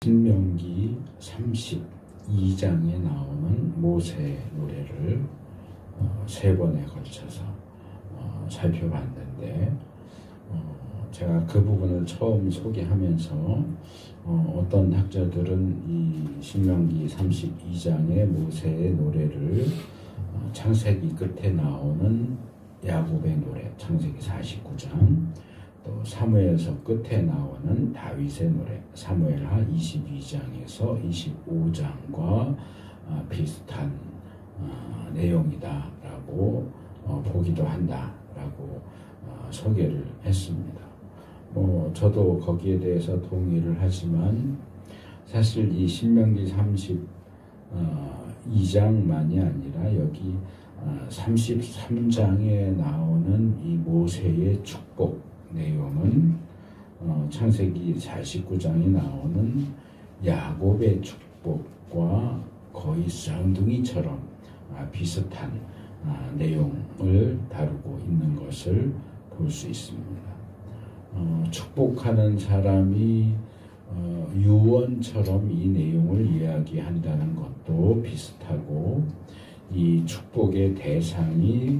신명기 32장에 나오는 모세 노래를 세 번에 걸쳐서 살펴봤는데 제가 그 부분을 처음 소개하면서 어떤 학자들은 이 신명기 32장의 모세의 노래를 창세기 끝에 나오는 야곱의 노래 창세기 49장, 또 사무엘서 끝에 나오는 다윗의 노래 사무엘하 22장에서 25장과 비슷한 내용이다라고 보기도 한다라고 소개를 했습니다. 저도 거기에 대해서 동의를 하지만 사실 이 신명기 32장만이 아니라 여기 33장에 나오는 이 모세의 축복 내용은 창세기 49장에 나오는 야곱의 축복과 거의 쌍둥이처럼 비슷한 내용을 다루고 있는 것을 볼 수 있습니다. 축복하는 사람이 유언처럼 이 내용을 이야기한다는 것도 비슷하고, 이 축복의 대상이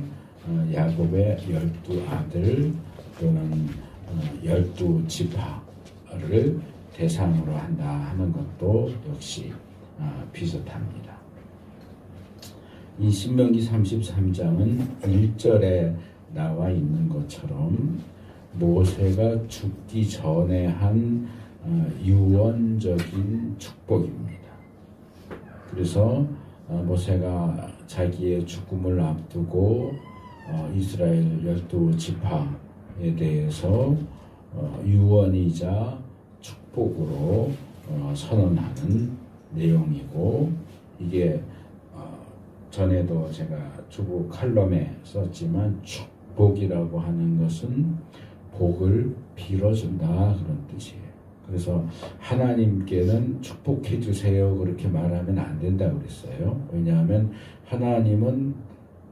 야곱의 12아들 또는 12지파를 대상으로 한다 하는 것도 역시 비슷합니다. 이 신명기 33장은 1절에 나와 있는 것처럼 모세가 죽기 전에 한 유언적인 축복입니다. 그래서 모세가 자기의 죽음을 앞두고 이스라엘 12지파에 대해서 유언이자 축복으로 선언하는 내용이고, 이게 전에도 제가 주보 칼럼에 썼지만 축복이라고 하는 것은 복을 빌어준다 그런 뜻이에요. 그래서 하나님께는 축복해 주세요 그렇게 말하면 안 된다고 그랬어요. 왜냐하면 하나님은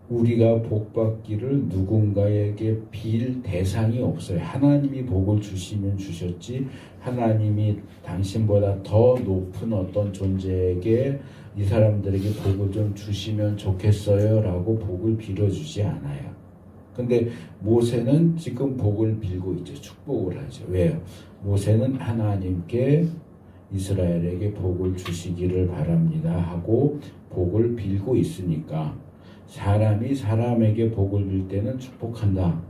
우리가 복 받기를 누군가에게 빌 대상이 없어요. 하나님이 복을 주시면 주셨지, 하나님이 당신보다 더 높은 어떤 존재에게 이 사람들에게 복을 좀 주시면 좋겠어요 라고 복을 빌어주지 않아요. 근데 모세는 지금 복을 빌고 있죠. 축복을 하죠. 왜요? 모세는 하나님께 이스라엘에게 복을 주시기를 바랍니다 하고 복을 빌고 있으니까, 사람이 사람에게 복을 빌 때는 축복한다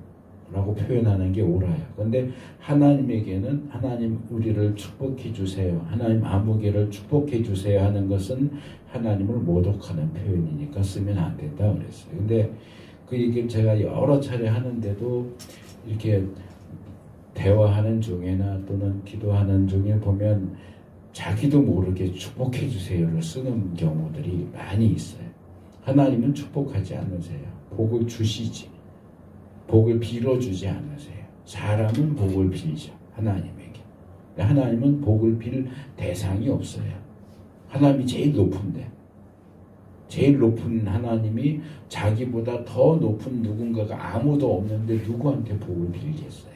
라고 표현하는 게 옳아요. 근데 하나님에게는 하나님 우리를 축복해 주세요, 하나님 아무개를 축복해 주세요 하는 것은 하나님을 모독하는 표현이니까 쓰면 안 된다 그랬어요. 근데 그 얘기를 제가 여러 차례 하는데도 이렇게 대화하는 중에나 또는 기도하는 중에 보면 자기도 모르게 축복해 주세요를 쓰는 경우들이 많이 있어요. 하나님은 축복하지 않으세요. 복을 주시지, 복을 빌어주지 않으세요. 사람은 복을 빌죠, 하나님에게. 하나님은 복을 빌 대상이 없어요. 하나님이 제일 높은데, 제일 높은 하나님이 자기보다 더 높은 누군가가 아무도 없는데 누구한테 복을 빌겠어요.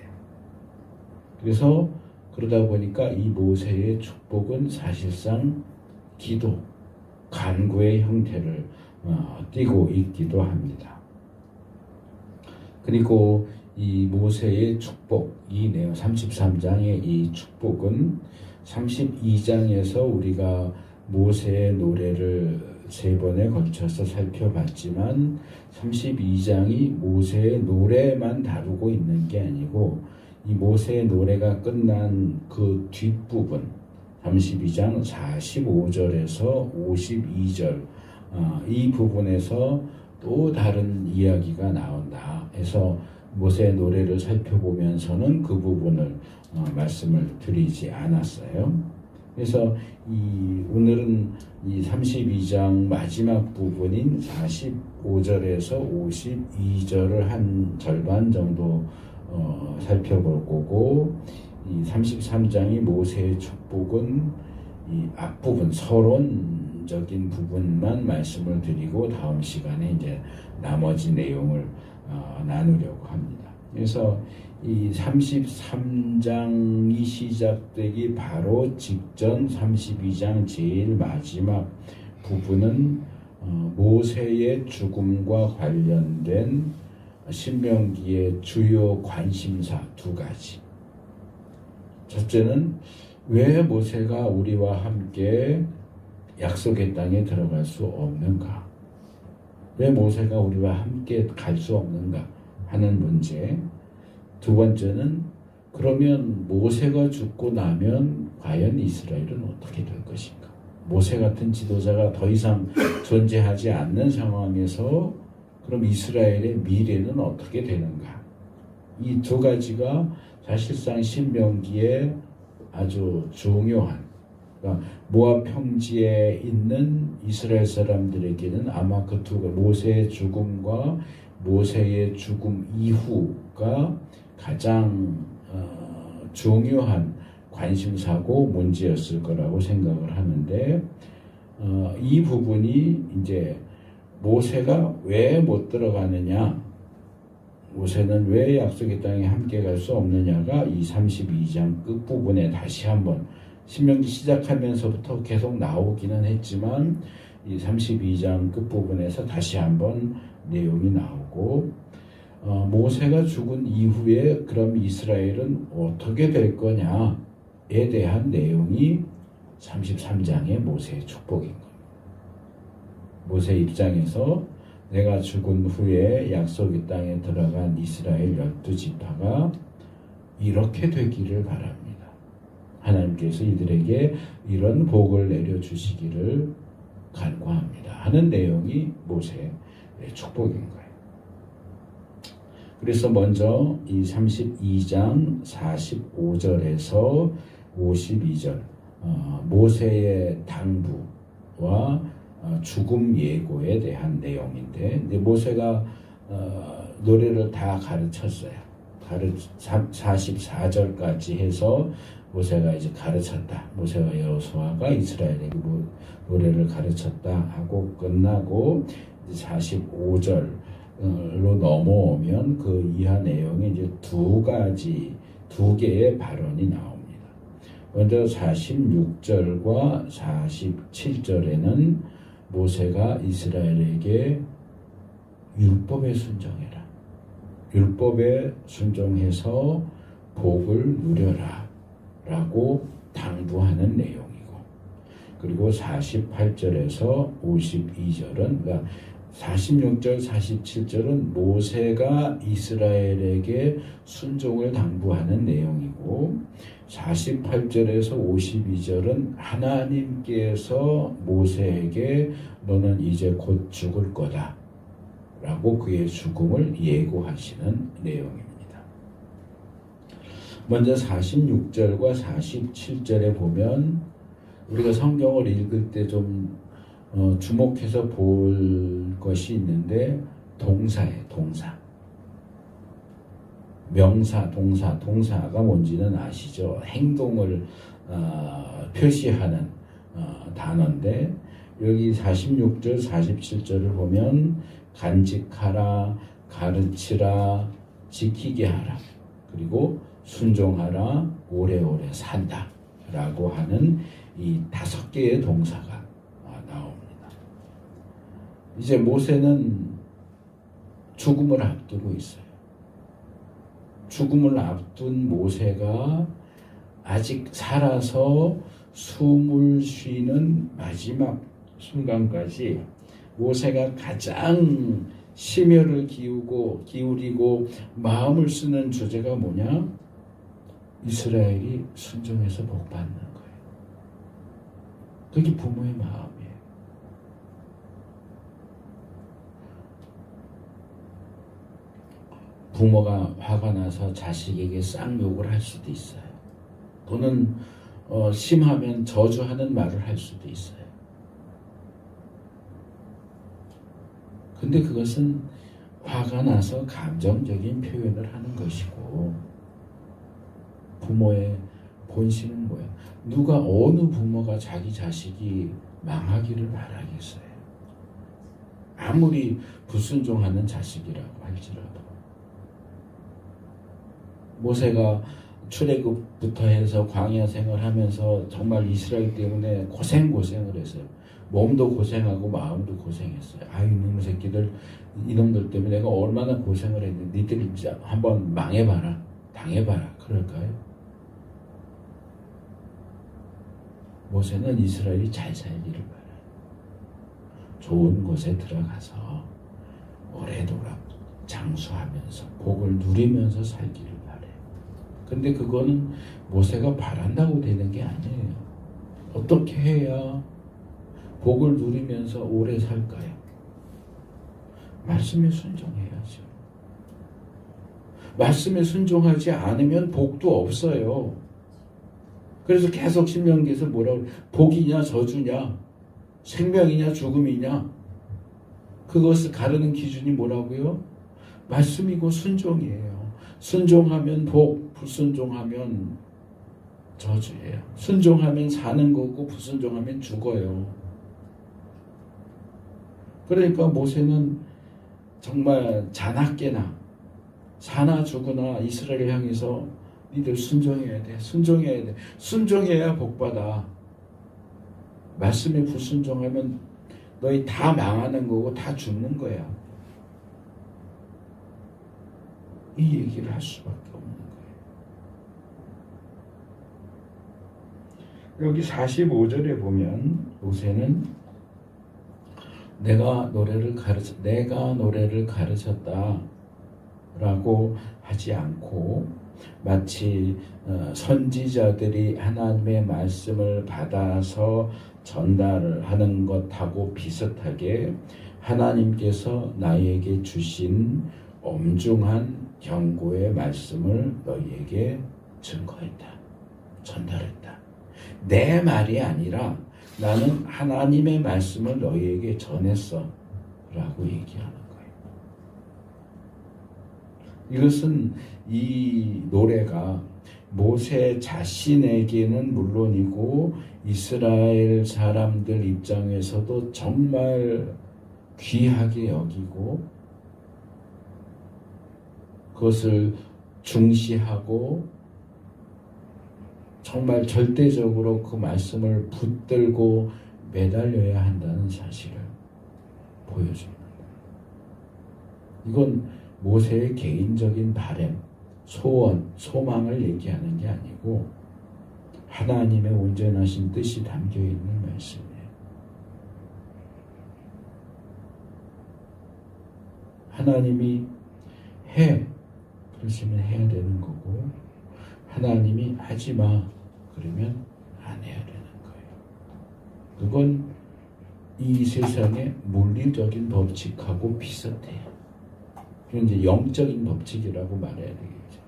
그래서 그러다 보니까 이 모세의 축복은 사실상 기도, 간구의 형태를 띠고 있기도 합니다. 그리고 이 모세의 축복, 이 내용 33장의 이 축복은 32장에서 우리가 모세의 노래를 세 번에 걸쳐서 살펴봤지만 32장이 모세의 노래만 다루고 있는 게 아니고, 이 모세의 노래가 끝난 그 뒷부분 32장 45절에서 52절 이 부분에서 또 다른 이야기가 나온다 해서 모세의 노래를 살펴보면서는 그 부분을 말씀을 드리지 않았어요. 그래서 오늘은 이 32장 마지막 부분인 45절에서 52절을 한 절반 정도 살펴볼 거고, 이 33장이 모세의 축복은 이 앞부분 서론적인 부분만 말씀을 드리고 다음 시간에 이제 나머지 내용을 나누려고 합니다. 그래서 이 33장이 시작되기 바로 직전 32장 제일 마지막 부분은 모세의 죽음과 관련된 신명기의 주요 관심사 두 가지. 첫째는 왜 모세가 우리와 함께 약속의 땅에 들어갈 수 없는가? 왜 모세가 우리와 함께 갈 수 없는가 하는 문제. 두 번째는 그러면 모세가 죽고 나면 과연 이스라엘은 어떻게 될 것인가? 모세 같은 지도자가 더 이상 존재하지 않는 상황에서 그럼 이스라엘의 미래는 어떻게 되는가? 이 두 가지가 사실상 신명기에 아주 중요한, 그러니까 모압 평지에 있는 이스라엘 사람들에게는 아마 그 두 모세의 죽음과 모세의 죽음 이후가 가장 중요한 관심사고 문제였을 거라고 생각을 하는데, 이 부분이 이제 모세가 왜 못 들어가느냐, 모세는 왜 약속의 땅에 함께 갈 수 없느냐가 이 32장 끝부분에 다시 한번 신명기 시작하면서부터 계속 나오기는 했지만 이 32장 끝부분에서 다시 한번 내용이 나오고, 모세가 죽은 이후에 그럼 이스라엘은 어떻게 될 거냐에 대한 내용이 33장의 모세의 축복인 겁니다. 모세 입장에서 내가 죽은 후에 약속의 땅에 들어간 이스라엘 12지파가 이렇게 되기를 바랍니다. 하나님께서 이들에게 이런 복을 내려주시기를 간구합니다 하는 내용이 모세의 축복인 거예요. 그래서 먼저 이 32장 45절에서 52절 모세의 당부와 죽음 예고에 대한 내용인데, 모세가 노래를 다 가르쳤어요. 44절까지 해서 모세가 이제 가르쳤다. 모세와 여호수아가 이스라엘에게 노래를 가르쳤다 하고 끝나고 45절로 넘어오면 그 이하 내용에 이제 두 개의 발언이 나옵니다. 먼저 46절과 47절에는 모세가 이스라엘에게 율법에 순종해라, 율법에 순종해서 복을 누려라 라고 당부하는 내용이고, 그리고 48절에서 52절은, 그러니까 46절, 47절은 모세가 이스라엘에게 순종을 당부하는 내용이고, 48절에서 52절은 하나님께서 모세에게 너는 이제 곧 죽을 거다 라고 그의 죽음을 예고하시는 내용입니다. 먼저 46절과 47절에 보면 우리가 성경을 읽을 때 좀 주목해서 볼 것이 있는데, 동사예요. 동사. 명사, 동사가 뭔지는 아시죠? 행동을 표시하는 단어인데, 여기 46절, 47절을 보면 간직하라, 가르치라, 지키게 하라, 그리고 순종하라, 오래오래 산다 라고 하는 이 5개의 동사가 나옵니다. 이제 모세는 죽음을 앞두고 있어요. 죽음을 앞둔 모세가 아직 살아서 숨을 쉬는 마지막 순간까지 모세가 가장 심혈을 기울이고 마음을 쓰는 주제가 뭐냐? 이스라엘이 순종해서 복 받는 거예요. 그게 부모의 마음이에요. 부모가 화가 나서 자식에게 쌍욕을 할 수도 있어요. 또는 심하면 저주하는 말을 할 수도 있어요. 근데 그것은 화가 나서 감정적인 표현을 하는 것이고, 부모의 본심은 뭐예요? 누가 어느 부모가 자기 자식이 망하기를 바라겠어요? 아무리 불순종하는 자식이라고 할지라도. 모세가 출애굽부터 해서 광야 생활하면서 정말 이스라엘 때문에 고생을 했어요. 몸도 고생하고 마음도 고생했어요. 이놈의 새끼들, 이놈들 때문에 내가 얼마나 고생을 했는데 니들이 진짜 한번 망해봐라, 당해봐라 그럴까요? 모세는 이스라엘이 잘 살기를 바라요. 좋은 곳에 들어가서 오래도록 장수하면서 복을 누리면서 살기를 바래요. 근데 그거는 모세가 바란다고 되는 게 아니에요. 어떻게 해야 복을 누리면서 오래 살까요? 말씀에 순종해야죠. 말씀에 순종하지 않으면 복도 없어요. 그래서 계속 신명기에서 뭐라고 그래요? 복이냐 저주냐 생명이냐 죽음이냐 그것을 가르는 기준이 뭐라고요? 말씀이고 순종이에요. 순종하면 복, 불순종하면 저주예요. 순종하면 사는 거고 불순종하면 죽어요. 그러니까 모세는 정말 자나깨나 사나 죽으나 이스라엘을 향해서 니들 순종해야 돼. 순종해야 돼. 순종해야 복받아. 말씀에 불순종하면 너희 다 망하는 거고 다 죽는 거야. 이 얘기를 할 수밖에 없는 거예요. 여기 45절에 보면 모세는 내가 노래를 가르쳤다 라고 하지 않고 마치 선지자들이 하나님의 말씀을 받아서 전달을 하는 것하고 비슷하게 하나님께서 나에게 주신 엄중한 경고의 말씀을 너희에게 증거했다. 전달했다. 내 말이 아니라 나는 하나님의 말씀을 너희에게 전했어 라고 얘기하는 거예요. 이것은 이 노래가 모세 자신에게는 물론이고 이스라엘 사람들 입장에서도 정말 귀하게 여기고 그것을 중시하고 정말 절대적으로 그 말씀을 붙들고 매달려야 한다는 사실을 보여줍니다. 이건 모세의 개인적인 바람, 소원, 소망을 얘기하는 게 아니고 하나님의 온전하신 뜻이 담겨있는 말씀이에요. 하나님이 해 그러시면 해야 되는 거고 하나님이 하지 마 그러면 안 해야 되는 거예요. 그건 이 세상의 물리적인 법칙하고 비슷해요. 그건 이제 영적인 법칙이라고 말해야 되겠죠.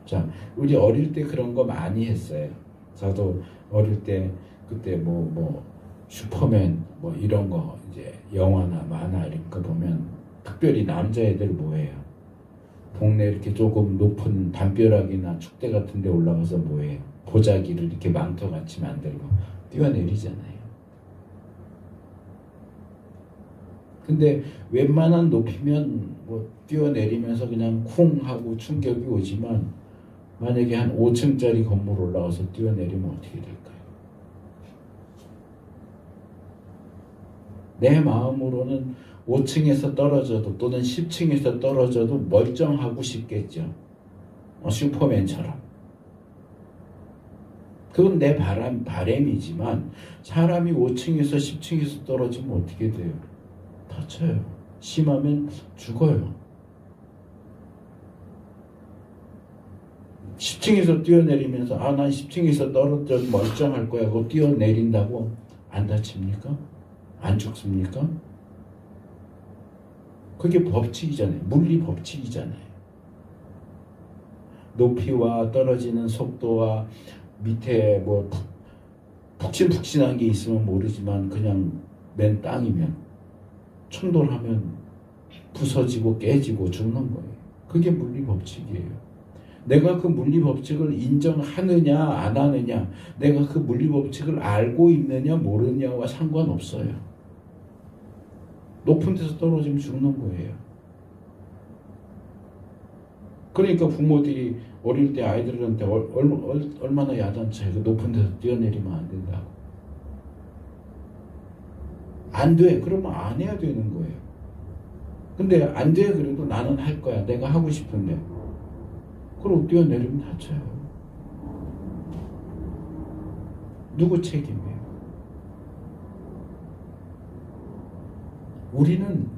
자, 우리 어릴 때 그런 거 많이 했어요. 저도 어릴 때 그때 슈퍼맨 이런 거 이제 영화나 만화 이런 거 보면 특별히 남자애들 뭐해요? 동네 이렇게 조금 높은 담벼락이나 축대 같은 데 올라가서 뭐해요? 보자기를 이렇게 망토같이 만들고 뛰어내리잖아요. 근데 웬만한 높이면 뛰어내리면서 그냥 쿵 하고 충격이 오지만 만약에 한 5층짜리 건물 올라가서 뛰어내리면 어떻게 될까요? 내 마음으로는 5층에서 떨어져도 또는 10층에서 떨어져도 멀쩡하고 싶겠죠. 슈퍼맨처럼. 그건 내 바람이지만 사람이 5층에서 10층에서 떨어지면 어떻게 돼요? 다쳐요. 심하면 죽어요. 10층에서 뛰어내리면서 난 10층에서 떨어져도 멀쩡할 거야 하고 뛰어내린다고 안 다칩니까? 안 죽습니까? 그게 법칙이잖아요. 물리 법칙이잖아요. 높이와 떨어지는 속도와 밑에 푹신푹신한 게 있으면 모르지만 그냥 맨 땅이면 충돌하면 부서지고 깨지고 죽는 거예요. 그게 물리 법칙이에요. 내가 그 물리 법칙을 인정하느냐 안 하느냐, 내가 그 물리 법칙을 알고 있느냐 모르느냐와 상관없어요. 높은 데서 떨어지면 죽는 거예요. 그러니까 부모들이 어릴 때 아이들한테 얼마나 야단쳐요. 그 높은 데서 뛰어내리면 안 된다고. 안 돼. 그러면 안 해야 되는 거예요. 근데 안 돼. 그래도 나는 할 거야. 내가 하고 싶은데. 그럼 뛰어내리면 다쳐요. 누구 책임이에요? 우리는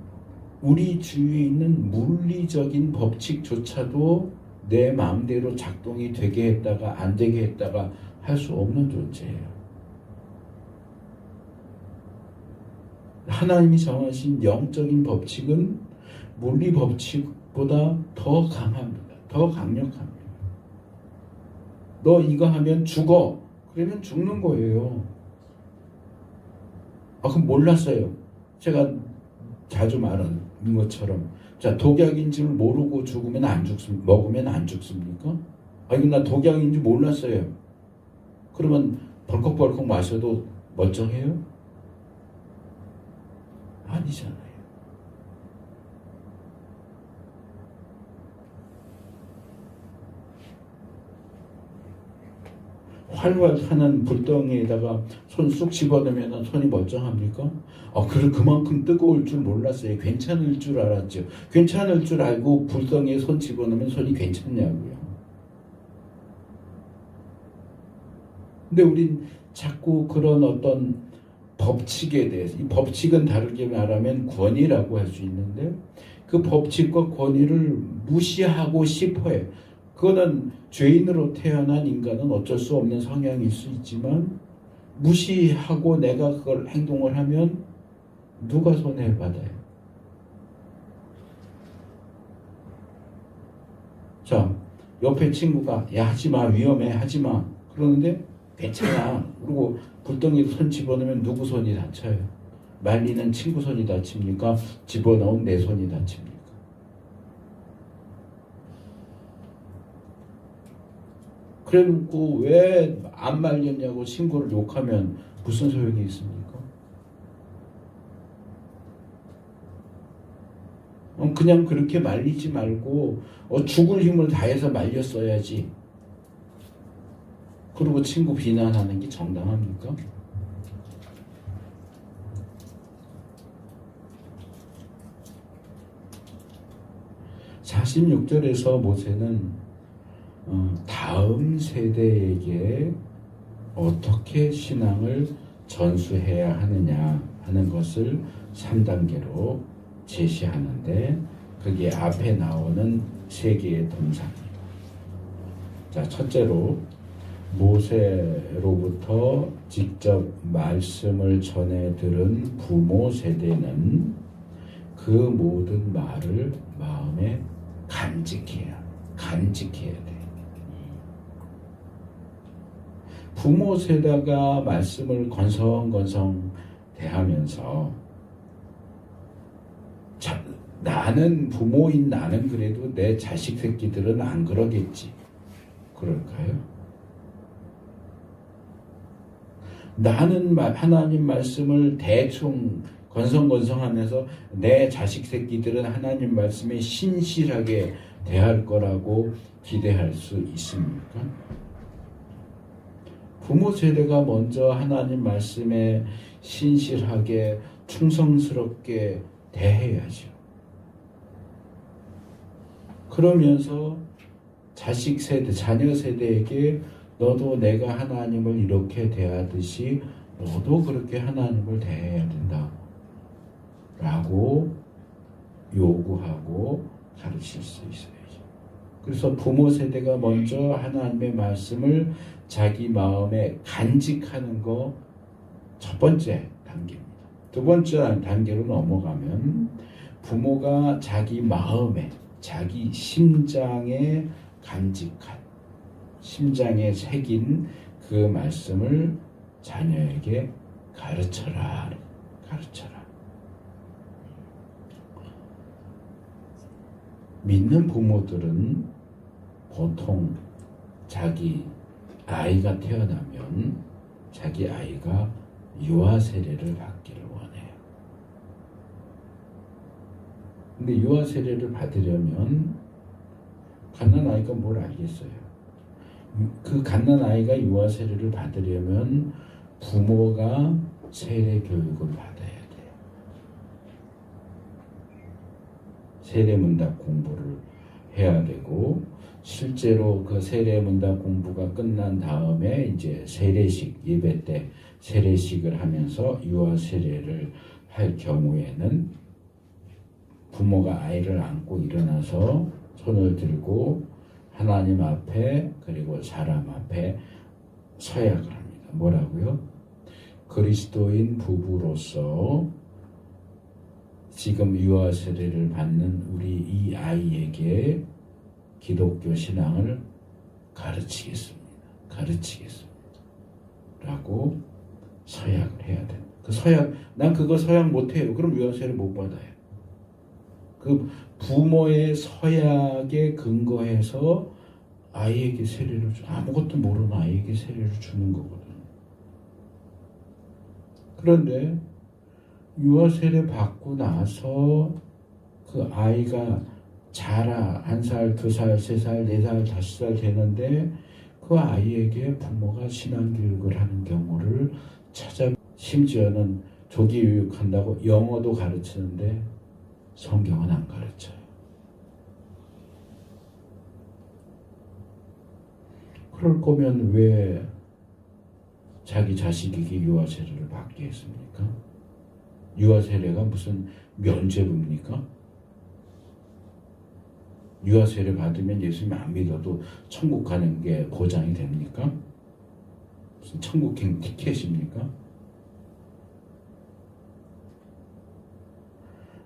우리 주위에 있는 물리적인 법칙조차도 내 마음대로 작동이 되게 했다가 안 되게 했다가 할 수 없는 존재예요. 하나님이 정하신 영적인 법칙은 물리 법칙보다 더 강합니다. 더 강력합니다. 너 이거 하면 죽어. 그러면 죽는 거예요. 그럼 몰랐어요. 제가 자주 말하는 것처럼, 자, 독약인 줄 모르고 죽으면 안 죽습니까? 먹으면 안 죽습니까? 이거 나 독약인 줄 몰랐어요. 그러면 벌컥벌컥 마셔도 멀쩡해요? 아니잖아요. 활활하는 불덩이에다가 손 쑥 집어넣으면 손이 멀쩡합니까? 그만큼 뜨거울 줄 몰랐어요. 괜찮을 줄 알았죠. 괜찮을 줄 알고 불덩이에 손 집어넣으면 손이 괜찮냐고요. 근데 우린 자꾸 그런 어떤 법칙에 대해서, 이 법칙은 다르게 말하면 권위라고 할 수 있는데, 그 법칙과 권위를 무시하고 싶어요. 그거는 죄인으로 태어난 인간은 어쩔 수 없는 성향일 수 있지만, 무시하고 내가 그걸 행동을 하면 누가 손해를 받아요? 자, 옆에 친구가 야, 하지마, 위험해, 하지마 그러는데 괜찮아. 그리고 불덩이에 손 집어넣으면 누구 손이 다쳐요? 말리는 친구 손이 다칩니까? 집어넣은 내 손이 다칩니까? 그래놓고 왜 안 말렸냐고 친구를 욕하면 무슨 소용이 있습니까? 그냥 그렇게 말리지 말고 죽을 힘을 다해서 말렸어야지. 그리고 친구 비난하는 게 정당합니까? (46절에서) 모세는 다음 세대에게 어떻게 신앙을 전수해야 하느냐 하는 것을 3단계로 제시하는데, 그게 앞에 나오는 3개의 동사입니다. 자, 첫째로 모세로부터 직접 말씀을 전해 들은 부모 세대는 그 모든 말을 마음에 간직해야 돼. 부모 세대가 말씀을 건성건성 대하면서, 나는 부모인 나는 그래도 내 자식 새끼들은 안 그러겠지. 그럴까요? 나는 하나님 말씀을 대충 건성건성하면서 내 자식 새끼들은 하나님 말씀에 신실하게 대할 거라고 기대할 수 있습니까? 부모 세대가 먼저 하나님 말씀에 신실하게 충성스럽게 대해야죠. 그러면서 자식 세대, 자녀 세대에게 너도 내가 하나님을 이렇게 대하듯이 너도 그렇게 하나님을 대해야 된다 라고 요구하고 가르칠 수 있어야죠. 그래서 부모 세대가 먼저 하나님의 말씀을 자기 마음에 간직하는 거 첫 번째 단계입니다. 두 번째 단계로 넘어가면 부모가 자기 마음에, 자기 심장에 간직한, 심장에 새긴 그 말씀을 자녀에게 가르쳐라. 믿는 부모들은 보통 자기 아이가 태어나면 자기 아이가 유아 세례를 받기를 원해요. 근데 유아 세례를 받으려면 갓난아이가 뭘 알겠어요. 그 갓난아이가 유아 세례를 받으려면 부모가 세례 교육을 받아야 돼요. 세례 문답 공부를 해야 되고, 실제로 그 세례 문답 공부가 끝난 다음에 이제 세례식, 예배 때 세례식을 하면서 유아 세례를 할 경우에는 부모가 아이를 안고 일어나서 손을 들고 하나님 앞에 그리고 사람 앞에 서약을 합니다. 뭐라고요? 그리스도인 부부로서 지금 유아 세례를 받는 우리 이 아이에게 기독교 신앙을 가르치겠습니다. 라고 서약을 해야 돼요. 그 서약, 난 그거 서약 못해요. 그럼 유아 세례 못 받아요. 그 부모의 서약에 근거해서 아이에게 세례를 아무것도 모르는 아이에게 세례를 주는 거거든. 그런데 유아 세례 받고 나서 그 아이가 자라 1살, 2살, 3살, 4살, 5살 되는데 그 아이에게 부모가 신앙교육을 하는 경우를 심지어는 조기 교육한다고 영어도 가르치는데 성경은 안 가르쳐요. 그럴 거면 왜 자기 자식에게 유아 세례를 받게 했습니까? 유아 세례가 무슨 면죄부입니까? 유아 세례 받으면 예수님 안 믿어도 천국 가는 게 보장이 됩니까? 무슨 천국행 티켓입니까?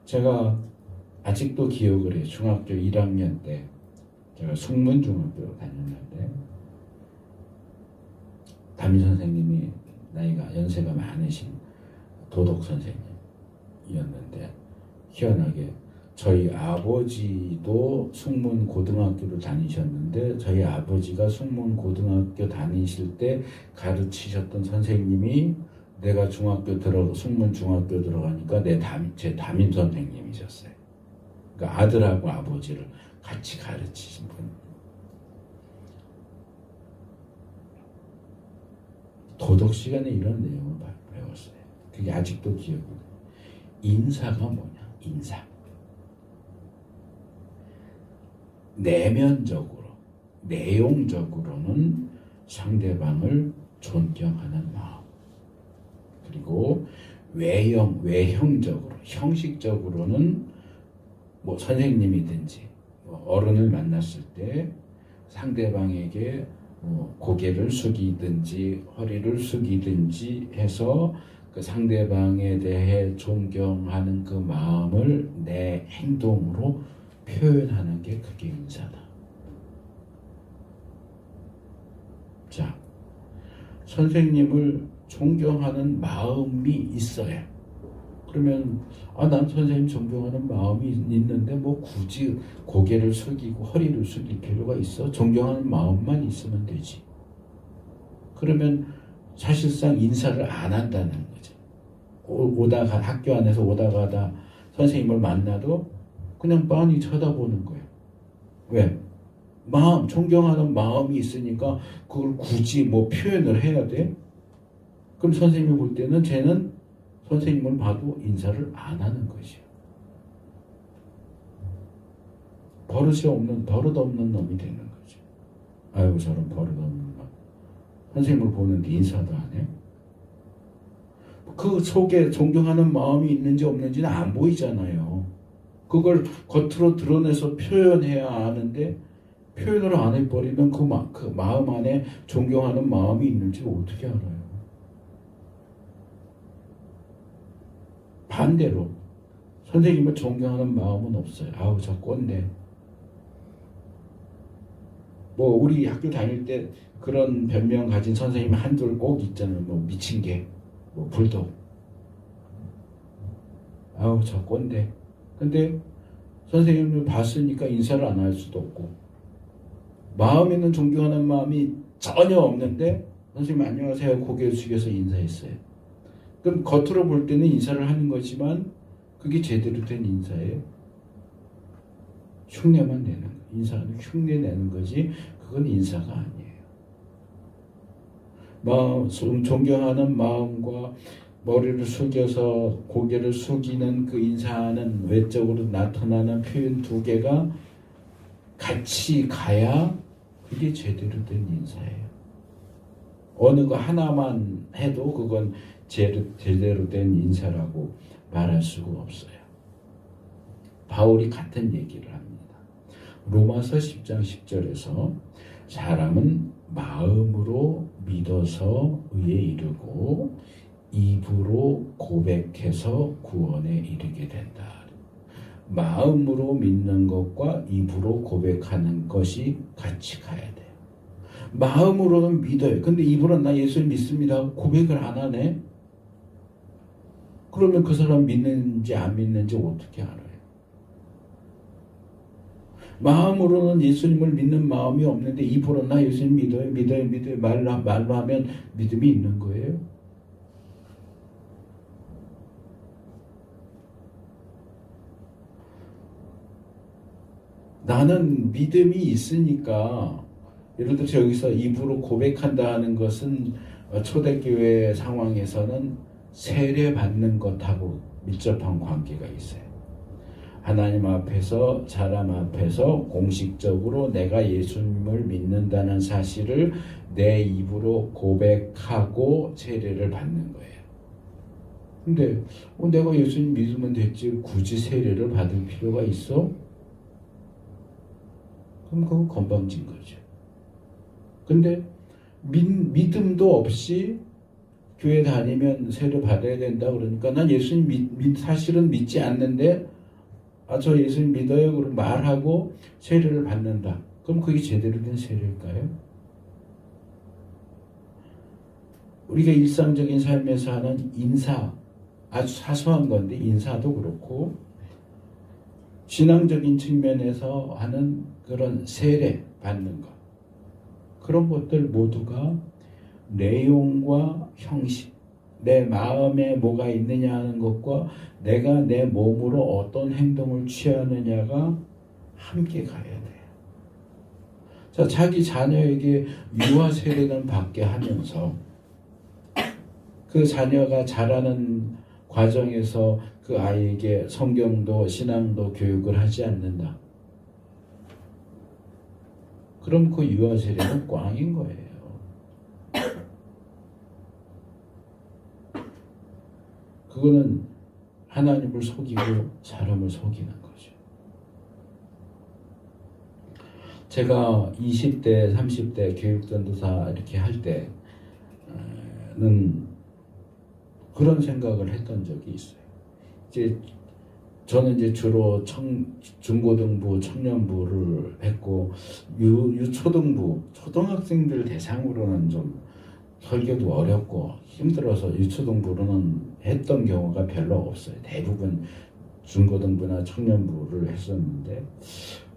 제가 아직도 기억을 해요. 중학교 1학년 때 제가 숙문중학교 다녔는데 담임 선생님이 나이가 연세가 많으신 도덕 선생님이었는데 희한하게 저희 아버지도 숙문고등학교를 다니셨는데 저희 아버지가 숙문고등학교 다니실 때 가르치셨던 선생님이 내가 숙문중학교 들어가니까 제 담임 선생님이셨어요. 그러니까 아들하고 아버지를 같이 가르치신 분. 도덕 시간에 이런 내용을 배웠어요. 그게 아직도 기억이 나요. 인사가 뭐냐? 인사. 내면적으로, 내용적으로는 상대방을 존경하는 마음. 그리고 외형적으로, 형식적으로는 뭐 선생님이든지 어른을 만났을 때 상대방에게 고개를 숙이든지 허리를 숙이든지 해서 그 상대방에 대해 존경하는 그 마음을 내 행동으로 표현하는 게 그게 인사다. 자, 선생님을 존경하는 마음이 있어야. 그러면 난 선생님 존경하는 마음이 있는데 뭐 굳이 고개를 숙이고 허리를 숙일 필요가 있어? 존경하는 마음만 있으면 되지. 그러면 사실상 인사를 안 한다는 거죠. 오다가 학교 안에서 오다가다 선생님을 만나도 그냥 빤히 쳐다보는 거예요. 왜? 존경하는 마음이 있으니까 그걸 굳이 뭐 표현을 해야 돼? 그럼 선생님이 볼 때는 쟤는 선생님을 봐도 인사를 안 하는 것이에요. 버릇없는 놈이 되는 거죠. 아이고 저런 버릇없는 놈. 선생님을 보는데 인사도 안 해? 그 속에 존경하는 마음이 있는지 없는지는 안 보이잖아요. 그걸 겉으로 드러내서 표현해야 아는데 표현을 안 해버리면 그 마음 안에 존경하는 마음이 있는지 어떻게 알아요? 반대로 선생님을 존경하는 마음은 없어요. 아우 저 꼰대. 뭐 우리 학교 다닐 때 그런 변명 가진 선생님 한둘 꼭 있잖아요. 뭐 미친 개, 뭐 불독. 아우 저 꼰대. 근데 선생님을 봤으니까 인사를 안 할 수도 없고 마음에는 존경하는 마음이 전혀 없는데 선생님 안녕하세요 고개를 숙여서 인사했어요. 그럼 겉으로 볼 때는 인사를 하는 거지만 그게 제대로 된 인사예요. 흉내만 내는 거예요. 인사는 흉내 내는 거지 그건 인사가 아니에요. 마음, 존경하는 마음과 머리를 숙여서 고개를 숙이는 그 인사는 외적으로 나타나는 표현 두 개가 같이 가야 그게 제대로 된 인사예요. 어느 거 하나만 해도 그건 제대로 된 인사라고 말할 수가 없어요. 바울이 같은 얘기를 합니다. 로마서 10장 10절에서 사람은 마음으로 믿어서 의에 이르고 입으로 고백해서 구원에 이르게 된다. 마음으로 믿는 것과 입으로 고백하는 것이 같이 가야 돼요. 마음으로는 믿어요. 근데 입으로는 나 예수를 믿습니다 하고 고백을 안 하네? 그러면 그 사람 믿는지 안 믿는지 어떻게 알아요? 마음으로는 예수님을 믿는 마음이 없는데 입으로 나 예수님 믿어요 말로 하면 믿음이 있는 거예요. 나는 믿음이 있으니까 예를 들어서 여기서 입으로 고백한다 하는 것은 초대교회 상황에서는 세례받는 것하고 밀접한 관계가 있어요. 하나님 앞에서 사람 앞에서 공식적으로 내가 예수님을 믿는다는 사실을 내 입으로 고백하고 세례를 받는 거예요. 근데 내가 예수님 믿으면 됐지 굳이 세례를 받을 필요가 있어? 그럼 그건 건방진 거죠. 근데 믿음도 없이 교회 다니면 세례 받아야 된다 그러니까 난 예수님 사실은 믿지 않는데 저 예수님 믿어요 그럼 말하고 세례를 받는다. 그럼 그게 제대로 된 세례일까요? 우리가 일상적인 삶에서 하는 인사 아주 사소한 건데 인사도 그렇고 신앙적인 측면에서 하는 그런 세례 받는 것 그런 것들 모두가 내용과 형식 내 마음에 뭐가 있느냐 하는 것과 내가 내 몸으로 어떤 행동을 취하느냐가 함께 가야 돼요. 자, 자기 자녀에게 유아 세례는 받게 하면서 그 자녀가 자라는 과정에서 그 아이에게 성경도 신앙도 교육을 하지 않는다. 그럼 그 유아 세례는 꽝인 거예요. 그거는 하나님을 속이고 사람을 속이는 거죠. 제가 20대, 30대 교육전도사 이렇게 할 때는 그런 생각을 했던 적이 있어요. 저는 주로 중고등부, 청년부를 했고 유초등부, 초등학생들 대상으로는 좀 설교도 어렵고 힘들어서 유초등부로는 했던 경우가 별로 없어요. 대부분 중고등부나 청년부를 했었는데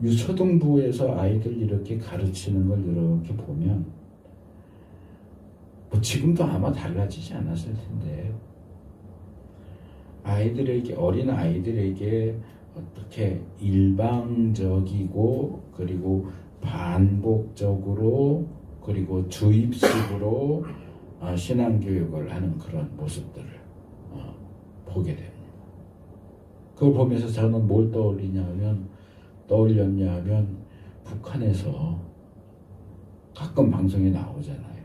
유초등부에서 아이들 이렇게 가르치는 걸 이렇게 보면 지금도 아마 달라지지 않았을 텐데 어린 아이들에게 어떻게 일방적이고 그리고 반복적으로 그리고 주입식으로 신앙교육을 하는 그런 모습들을 보게 됩니다. 그걸 보면서 저는 뭘 떠올렸냐면 북한에서 가끔 방송에 나오잖아요.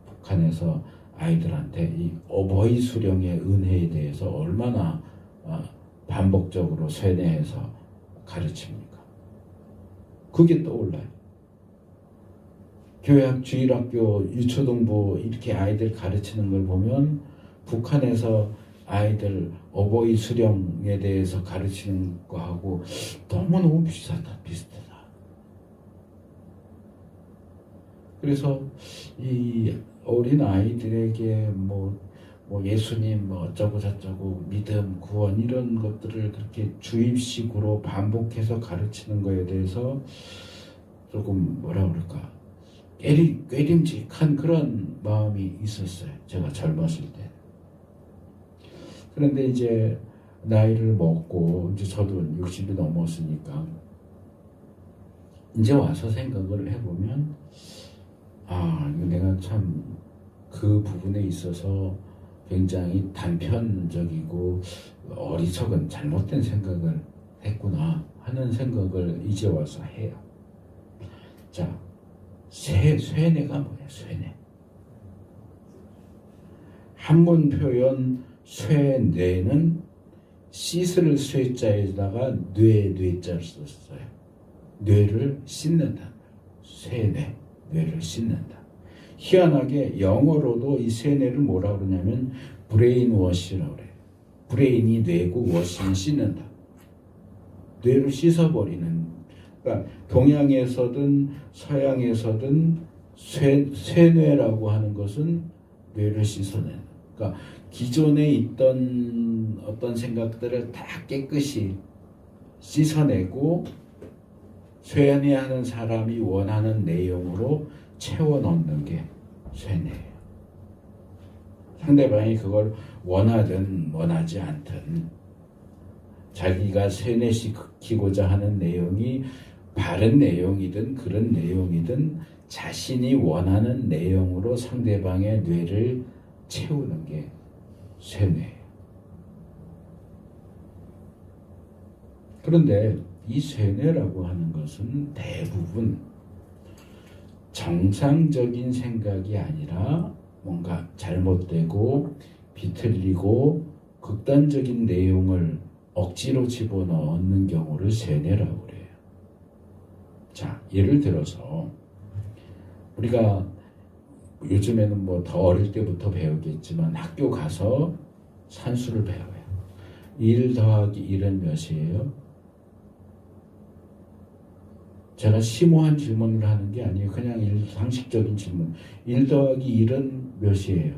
북한에서 아이들한테 이 어버이 수령의 은혜에 대해서 얼마나 반복적으로 세뇌해서 가르칩니까? 그게 떠올라요. 교회학 주일학교 유초등부 이렇게 아이들 가르치는 걸 보면 북한에서 아이들 어버이 수령에 대해서 가르치는 거하고 너무너무 비슷하다. 그래서 이 어린 아이들에게 뭐 예수님 뭐 어쩌고 저쩌고 믿음 구원 이런 것들을 그렇게 주입식으로 반복해서 가르치는 거에 대해서 조금 뭐라 그럴까 꾀림직한 그런 마음이 있었어요. 제가 젊었을 때. 그런데 이제 나이를 먹고 이제 저도 60이 넘었으니까 이제 와서 생각을 해보면 내가 참 그 부분에 있어서 굉장히 단편적이고 어리석은 잘못된 생각을 했구나 하는 생각을 이제 와서 해요. 자, 쇠뇌가 뭐야? 쇠뇌. 한문 표현 쇠뇌는 씻을 쇠자에다가 뇌자를 썼어요. 뇌를 씻는다. 쇠뇌, 뇌를 씻는다. 희한하게 영어로도 이 쇠뇌를 뭐라 그러냐면 브레인 워시라고 그래요. 브레인이 뇌고 워시는 씻는다. 뇌를 씻어버리는. 그러니까 동양에서든 서양에서든 쇠뇌라고 하는 것은 뇌를 씻어내는. 그러니까 기존에 있던 어떤 생각들을 다 깨끗이 씻어내고 쇠뇌하는 사람이 원하는 내용으로 채워 넣는 게 쇠뇌예요. 상대방이 그걸 원하든 원하지 않든 자기가 쇠뇌시키고자 하는 내용이 바른 내용이든 그런 내용이든 자신이 원하는 내용으로 상대방의 뇌를 채우는 게 쇠뇌예요. 그런데 이 쇠뇌라고 하는 것은 대부분 정상적인 생각이 아니라 뭔가 잘못되고 비틀리고 극단적인 내용을 억지로 집어넣는 경우를 쇠뇌라고 그래요. 자, 예를 들어서 우리가 요즘에는 뭐 더 어릴 때부터 배우겠지만 학교 가서 산수를 배워요. 1 더하기 1은 몇이에요? 제가 심오한 질문을 하는 게 아니에요. 그냥 상식적인 질문. 1 더하기 1은 몇이에요?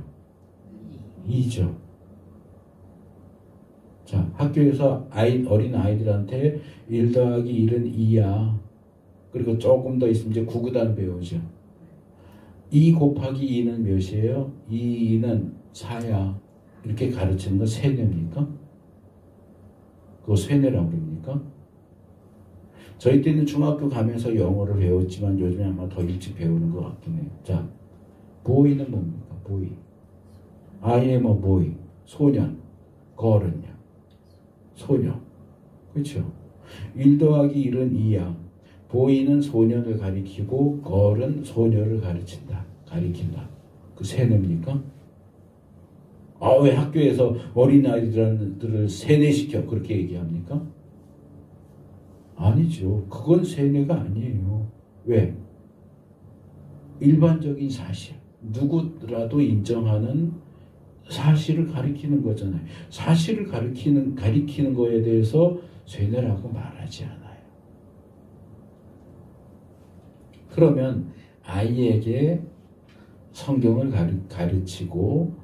2죠. 자, 학교에서 어린 아이들한테 1 더하기 1은 2야. 그리고 조금 더 있으면 이제 구구단 배우죠. 2 곱하기 2는 몇이에요? 2는 4야. 이렇게 가르치는 건 쇠뇌입니까? 그거 쇠뇌라고 그럽니까? 저희 때는 중학교 가면서 영어를 배웠지만 요즘에 아마 더 일찍 배우는 것 같긴 해요. 자, boy는 뭡니까? boy. I am a boy. 소년. girl은요? 소녀. 그렇죠? 1 더하기 1은 2야. boy는 소년을 가리키고 girl은 소녀를 가리킨다. 그 쇠뇌입니까? 왜 학교에서 어린아이들을 세뇌시켜 그렇게 얘기합니까? 아니죠. 그건 쇠뇌가 아니에요. 왜? 일반적인 사실, 누구라도 인정하는 사실을 가리키는 거잖아요. 사실을 가리키는 거에 대해서 쇠뇌라고 말하지 않아요. 그러면 아이에게 성경을 가르치고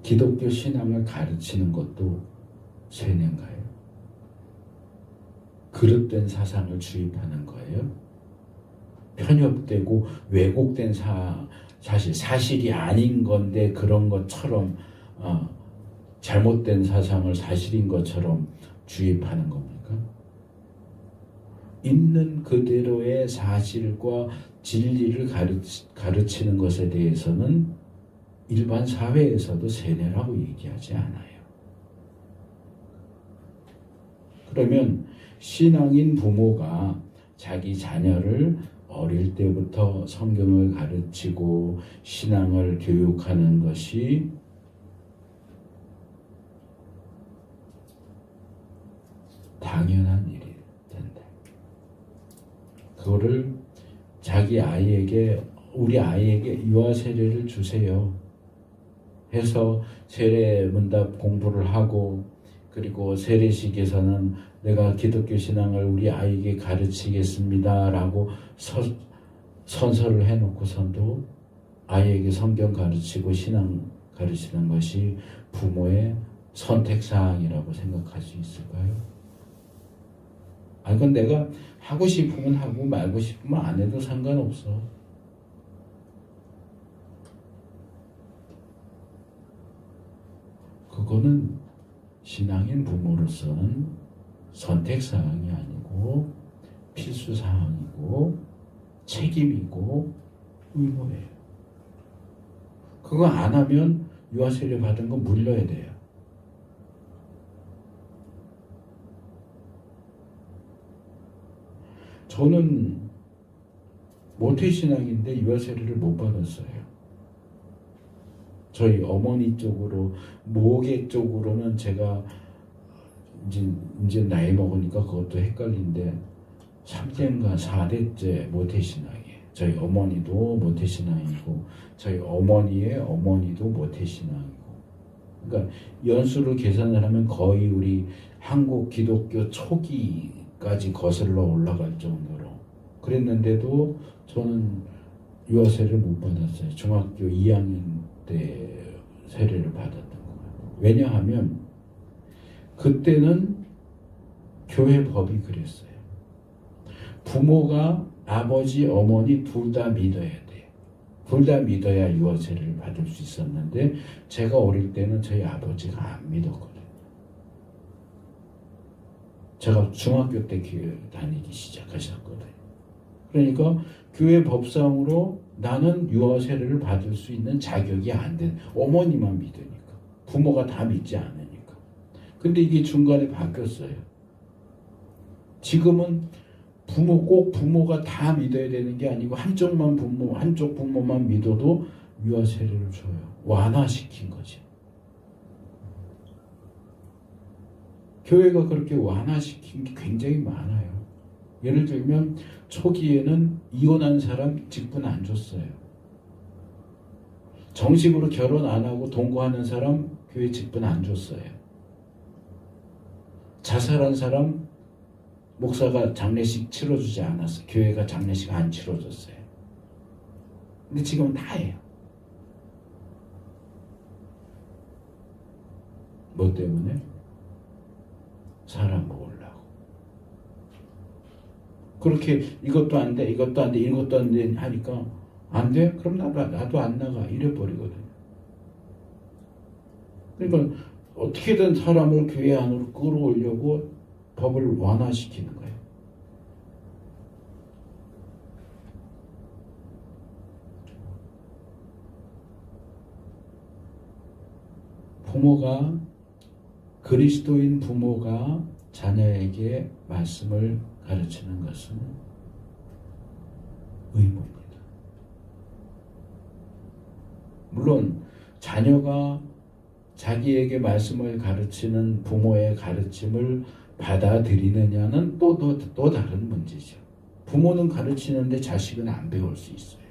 기독교 신앙을 가르치는 것도 쇠뇌인가요? 그릇된 사상을 주입하는 거예요. 편협되고 왜곡된 사실이 아닌 건데 그런 것처럼 잘못된 사상을 사실인 것처럼 주입하는 겁니까? 있는 그대로의 사실과 진리를 가르치는 것에 대해서는 일반 사회에서도 쇠뇌라고 얘기하지 않아요. 그러면 신앙인 부모가 자기 자녀를 어릴 때부터 성경을 가르치고 신앙을 교육하는 것이 당연한 일이 된다. 그거를 우리 아이에게 유아 세례를 주세요 해서 세례 문답 공부를 하고, 그리고 세례식에서는 내가 기독교 신앙을 우리 아이에게 가르치겠습니다 라고 선서를 해놓고선도 아이에게 성경 가르치고 신앙 가르치는 것이 부모의 선택사항이라고 생각할 수 있을까요? 그건 내가 하고 싶으면 하고 말고 싶으면 안 해도 상관없어. 그거는 신앙인 부모로서는 선택사항이 아니고 필수 사항이고 책임이고 의무예요. 그거 안 하면 유아세례 받은 거 물려야 돼요. 저는 모태신앙인데 유아세례를 못 받았어요. 저희 어머니 쪽으로, 모계 쪽으로는 제가 이제 나이 먹으니까 그것도 헷갈린데 3대인가 4대째 모태신앙이에요. 저희 어머니도 모태신앙이고 저희 어머니의 어머니도 모태신앙이고, 그러니까 연수를 계산을 하면 거의 우리 한국 기독교 초기까지 거슬러 올라갈 정도로 그랬는데도 저는 유아세례를 못 받았어요. 중학교 2학년 때 세례를 받았던 거예요. 왜냐하면 그때는 교회 법이 그랬어요. 부모가 아버지, 어머니 둘 다 믿어야 돼요. 둘 다 믿어야 유아세례를 받을 수 있었는데 제가 어릴 때는 저희 아버지가 안 믿었거든요. 제가 중학교 때 교회 다니기 시작하셨거든요. 그러니까 교회 법상으로 나는 유아세례를 받을 수 있는 자격이 안 된, 어머니만 믿으니까. 부모가 다 믿지 않으니까. 근데 이게 중간에 바뀌었어요. 지금은 꼭 부모가 다 믿어야 되는 게 아니고 한쪽 부모만 믿어도 유아세례를 줘요. 완화시킨 거지. 교회가 그렇게 완화시킨 게 굉장히 많아요. 예를 들면 초기에는 이혼한 사람 직분 안 줬어요. 정식으로 결혼 안 하고 동거하는 사람 교회 직분 안 줬어요. 자살한 사람 목사가 장례식 치러주지 않았어요. 교회가 장례식 안 치러줬어요. 근데 지금은 다 해요. 뭐 때문에? 사람 모으려고. 그렇게 이것도 안 돼, 이것도 안 돼, 이것도 안 돼 하니까 안 돼? 그럼 나도 안 나가. 이래버리거든요. 그러니까 어떻게든 사람을 교회 안으로 끌어오려고 법을 완화시키는 거예요. 그리스도인 부모가 자녀에게 말씀을 가르치는 것은 의무입니다. 물론 자녀가 자기에게 말씀을 가르치는 부모의 가르침을 받아들이느냐는 또 다른 문제죠. 부모는 가르치는데 자식은 안 배울 수 있어요.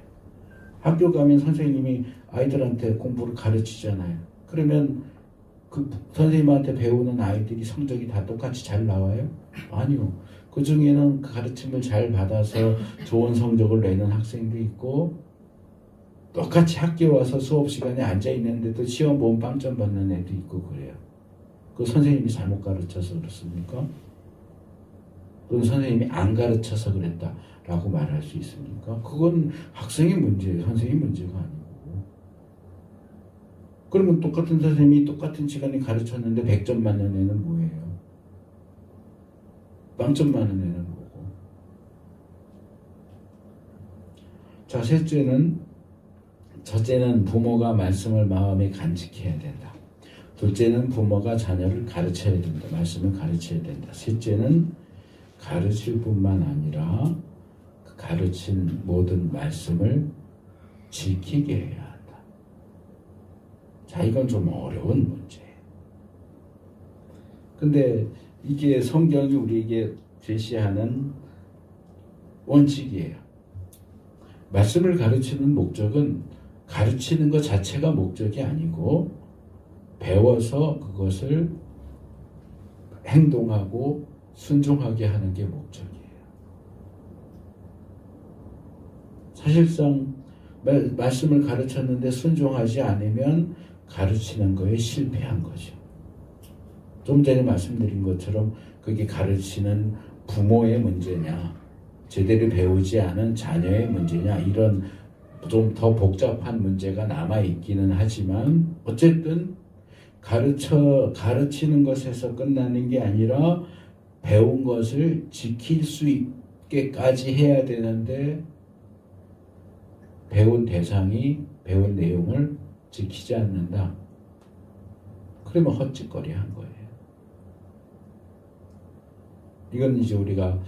학교 가면 선생님이 아이들한테 공부를 가르치잖아요. 그러면 그 선생님한테 배우는 아이들이 성적이 다 똑같이 잘 나와요? 아니요. 그 중에는 그 가르침을 잘 받아서 좋은 성적을 내는 학생도 있고, 똑같이 학교 와서 수업 시간에 앉아 있는데도 시험 보면 빵점 받는 애도 있고 그래요. 그 선생님이 잘못 가르쳐서 그렇습니까? 그건 선생님이 안 가르쳐서 그랬다라고 말할 수 있습니까? 그건 학생의 문제예요. 선생님의 문제가 아니고. 그러면 똑같은 선생님이 똑같은 시간에 가르쳤는데 100점 맞는 애는 뭐예요? 빵점 맞는 애는 뭐고? 자, 첫째는 부모가 말씀을 마음에 간직해야 된다. 둘째는 부모가 자녀를 가르쳐야 된다. 말씀을 가르쳐야 된다. 셋째는 가르칠 뿐만 아니라 그 가르친 모든 말씀을 지키게 해야 한다. 자, 이건 좀 어려운 문제예요. 근데 이게 성경이 우리에게 제시하는 원칙이에요. 말씀을 가르치는 목적은 가르치는 것 자체가 목적이 아니고 배워서 그것을 행동하고 순종하게 하는 게 목적이에요. 사실상 말씀을 가르쳤는데 순종하지 않으면 가르치는 거에 실패한 거죠. 좀 전에 말씀드린 것처럼 그게 가르치는 부모의 문제냐, 제대로 배우지 않은 자녀의 문제냐, 이런 좀 더 복잡한 문제가 남아있기는 하지만 어쨌든 가르치는 것에서 끝나는 게 아니라 배운 것을 지킬 수 쉽게까지 해야 되는데 배운 대상이 배운 내용을 지키지 않는다. 그러면 헛짓거리 한 거예요. 이건 이제 우리가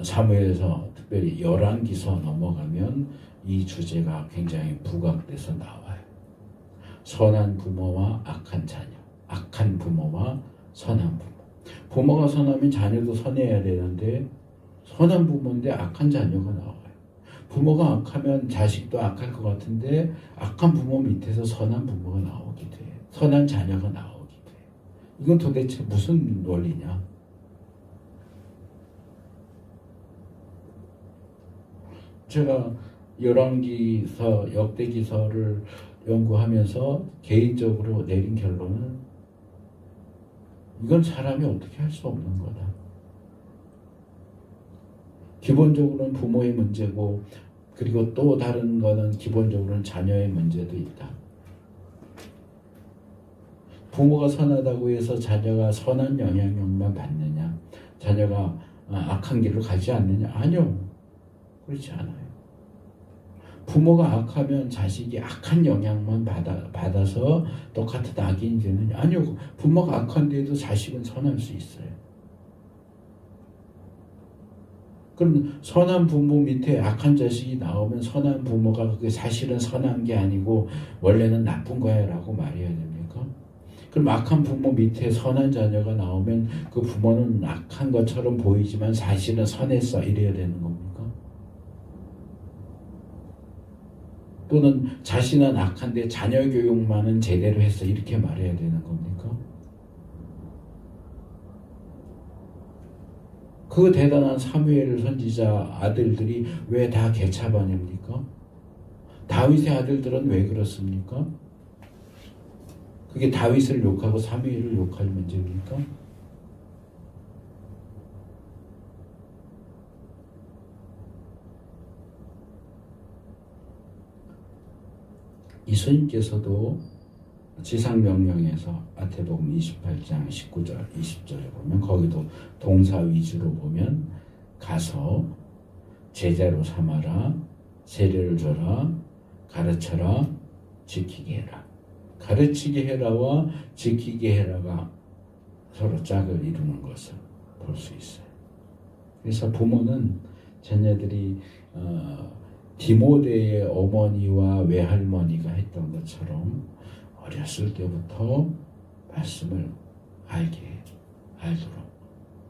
사무엘에서 특별히 열왕기서 넘어가면 이 주제가 굉장히 부각돼서 나와요. 선한 부모와 악한 자녀, 악한 부모와 선한 부모. 부모가 선하면 자녀도 선해야 되는데 선한 부모인데 악한 자녀가 나와요. 부모가 악하면 자식도 악할 것 같은데 악한 부모 밑에서 선한 부모가 나오게 돼요. 선한 자녀가 나오게 돼요. 이건 도대체 무슨 원리냐? 제가 열왕기서, 역대기서를 연구하면서 개인적으로 내린 결론은 이건 사람이 어떻게 할 수 없는 거다. 기본적으로는 부모의 문제고, 그리고 또 다른 거는 기본적으로는 자녀의 문제도 있다. 부모가 선하다고 해서 자녀가 선한 영향력만 받느냐? 자녀가 악한 길로 가지 않느냐? 아니요. 그렇지 않아요. 부모가 악하면 자식이 악한 영향만 받아서 똑같은 악인이 되느냐? 아니요. 부모가 악한데도 자식은 선할 수 있어요. 그럼 선한 부모 밑에 악한 자식이 나오면 선한 부모가 그게 사실은 선한 게 아니고 원래는 나쁜 거야 라고 말해야 됩니까? 그럼 악한 부모 밑에 선한 자녀가 나오면 그 부모는 악한 것처럼 보이지만 사실은 선했어 이래야 되는 겁니까? 또는 자신은 악한데 자녀 교육만은 제대로 했어 이렇게 말해야 되는 겁니까? 그 대단한 사무엘 선지자 아들들이 왜 다 개차반입니까? 다윗의 아들들은 왜 그렇습니까? 그게 다윗을 욕하고 사무엘을 욕할 문제입니까? 예수님께서도 지상명령에서 마태복음 28장 19절 20절에 보면 거기도 동사 위주로 보면 가서 제자로 삼아라, 세례를 줘라, 가르쳐라, 지키게 해라. 가르치게 해라와 지키게 해라가 서로 짝을 이루는 것을 볼 수 있어요. 그래서 부모는 자녀들이 디모데의 어머니와 외할머니가 했던 것처럼 어렸을 때부터 말씀을 알도록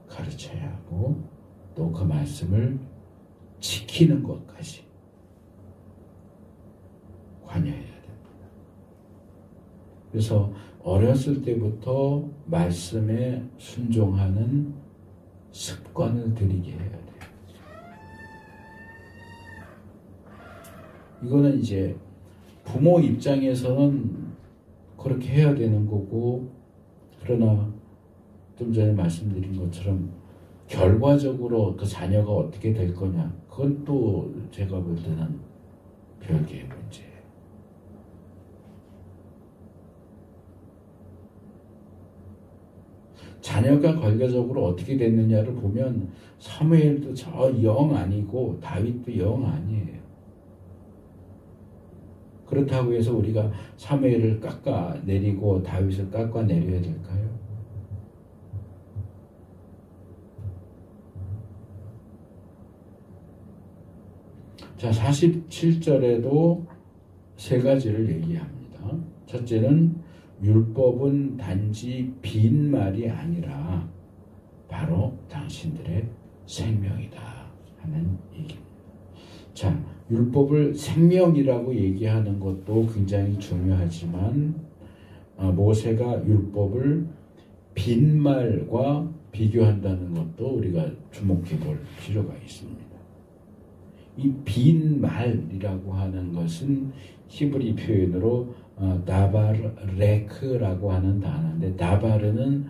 가르쳐야 하고 또 그 말씀을 지키는 것까지 관여해야 됩니다. 그래서 어렸을 때부터 말씀에 순종하는 습관을 들이게 해야 돼요. 이거는 이제 부모 입장에서는 그렇게 해야 되는 거고, 그러나 좀 전에 말씀드린 것처럼 결과적으로 그 자녀가 어떻게 될 거냐, 그건 또 제가 볼 때는 별개의 문제예요. 자녀가 결과적으로 어떻게 됐느냐를 보면 사무엘도 저 영 아니고 다윗도 영 아니에요. 그렇다고 해서 우리가 사무엘을 깎아내리고 다윗을 깎아내려야 될까요? 자, 47절에도 세 가지를 얘기합니다. 첫째는 율법은 단지 빈 말이 아니라 바로 당신들의 생명이다 하는 얘기입니다. 자, 율법을 생명이라고 얘기하는 것도 굉장히 중요하지만 모세가 율법을 빈말과 비교한다는 것도 우리가 주목해 볼 필요가 있습니다. 이 빈말이라고 하는 것은 히브리 표현으로 다바르레크라고 하는 단어인데, 다바르는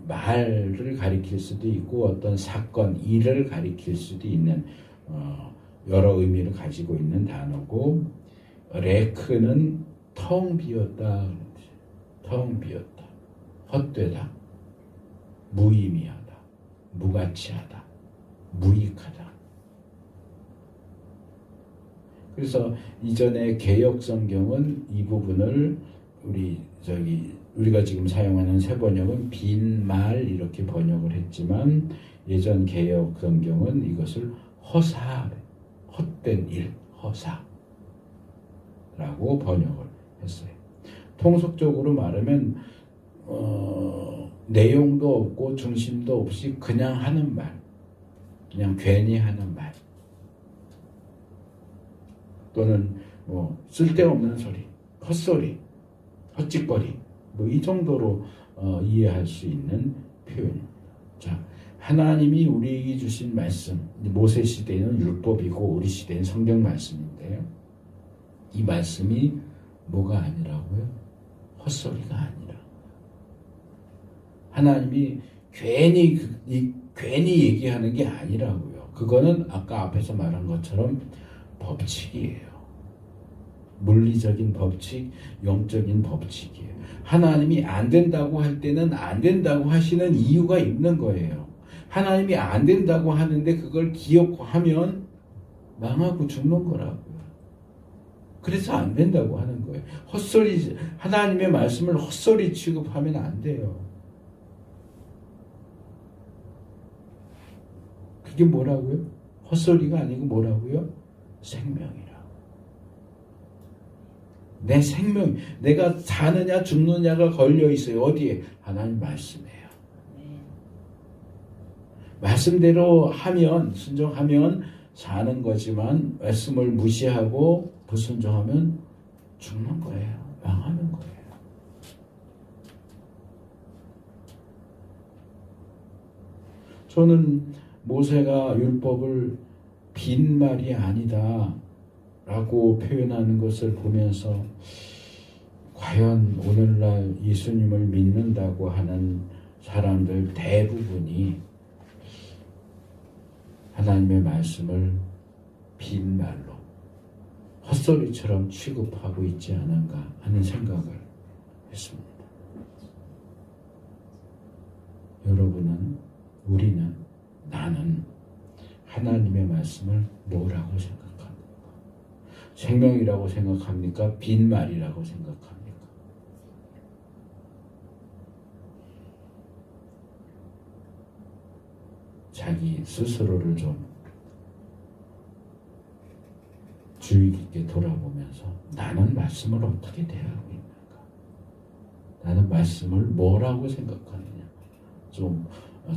말을 가리킬 수도 있고 어떤 사건, 일을 가리킬 수도 있는 여러 의미를 가지고 있는 단어고, 레크는 텅 비었다, 텅 비었다, 헛되다, 무의미하다, 무가치하다, 무익하다. 그래서 이전에 개역 성경은 이 부분을 우리가 지금 사용하는 새 번역은 빈말 이렇게 번역을 했지만 예전 개역 성경은 이것을 허사, 헛된 일, 허사라고 번역을 했어요. 통속적으로 말하면 내용도 없고 중심도 없이 그냥 하는 말, 그냥 괜히 하는 말, 또는 뭐 쓸데없는 소리, 헛소리, 헛짓거리, 뭐 이 정도로 이해할 수 있는 표현입니다. 자, 하나님이 우리에게 주신 말씀, 모세 시대에는 율법이고 우리 시대는 성경 말씀인데요. 이 말씀이 뭐가 아니라고요? 헛소리가 아니라 하나님이 괜히 얘기하는 게 아니라고요. 그거는 아까 앞에서 말한 것처럼 법칙이에요. 물리적인 법칙, 영적인 법칙이에요. 하나님이 안 된다고 할 때는 안 된다고 하시는 이유가 있는 거예요. 하나님이 안 된다고 하는데 그걸 기억하면 망하고 죽는 거라고요. 그래서 안 된다고 하는 거예요. 헛소리, 하나님의 말씀을 헛소리 취급하면 안 돼요. 그게 뭐라고요? 헛소리가 아니고 뭐라고요? 생명이라고. 내 생명, 내가 사느냐 죽느냐가 걸려 있어요. 어디에? 하나님 말씀이에요. 말씀대로 하면, 순종하면 사는 거지만 말씀을 무시하고 불순종하면 죽는 거예요. 망하는 거예요. 저는 모세가 율법을 빈말이 아니다 라고 표현하는 것을 보면서 과연 오늘날 예수님을 믿는다고 하는 사람들 대부분이 하나님의 말씀을 빈말로 헛소리처럼 취급하고 있지 않은가 하는 생각을 했습니다. 여러분은, 우리는, 나는 하나님의 말씀을 뭐라고 생각합니까? 생명이라고 생각합니까? 빈말이라고 생각합니까? 자기 스스로를 좀 주의 깊게 돌아보면서 나는 말씀을 어떻게 대하고 있는가? 나는 말씀을 뭐라고 생각하느냐? 좀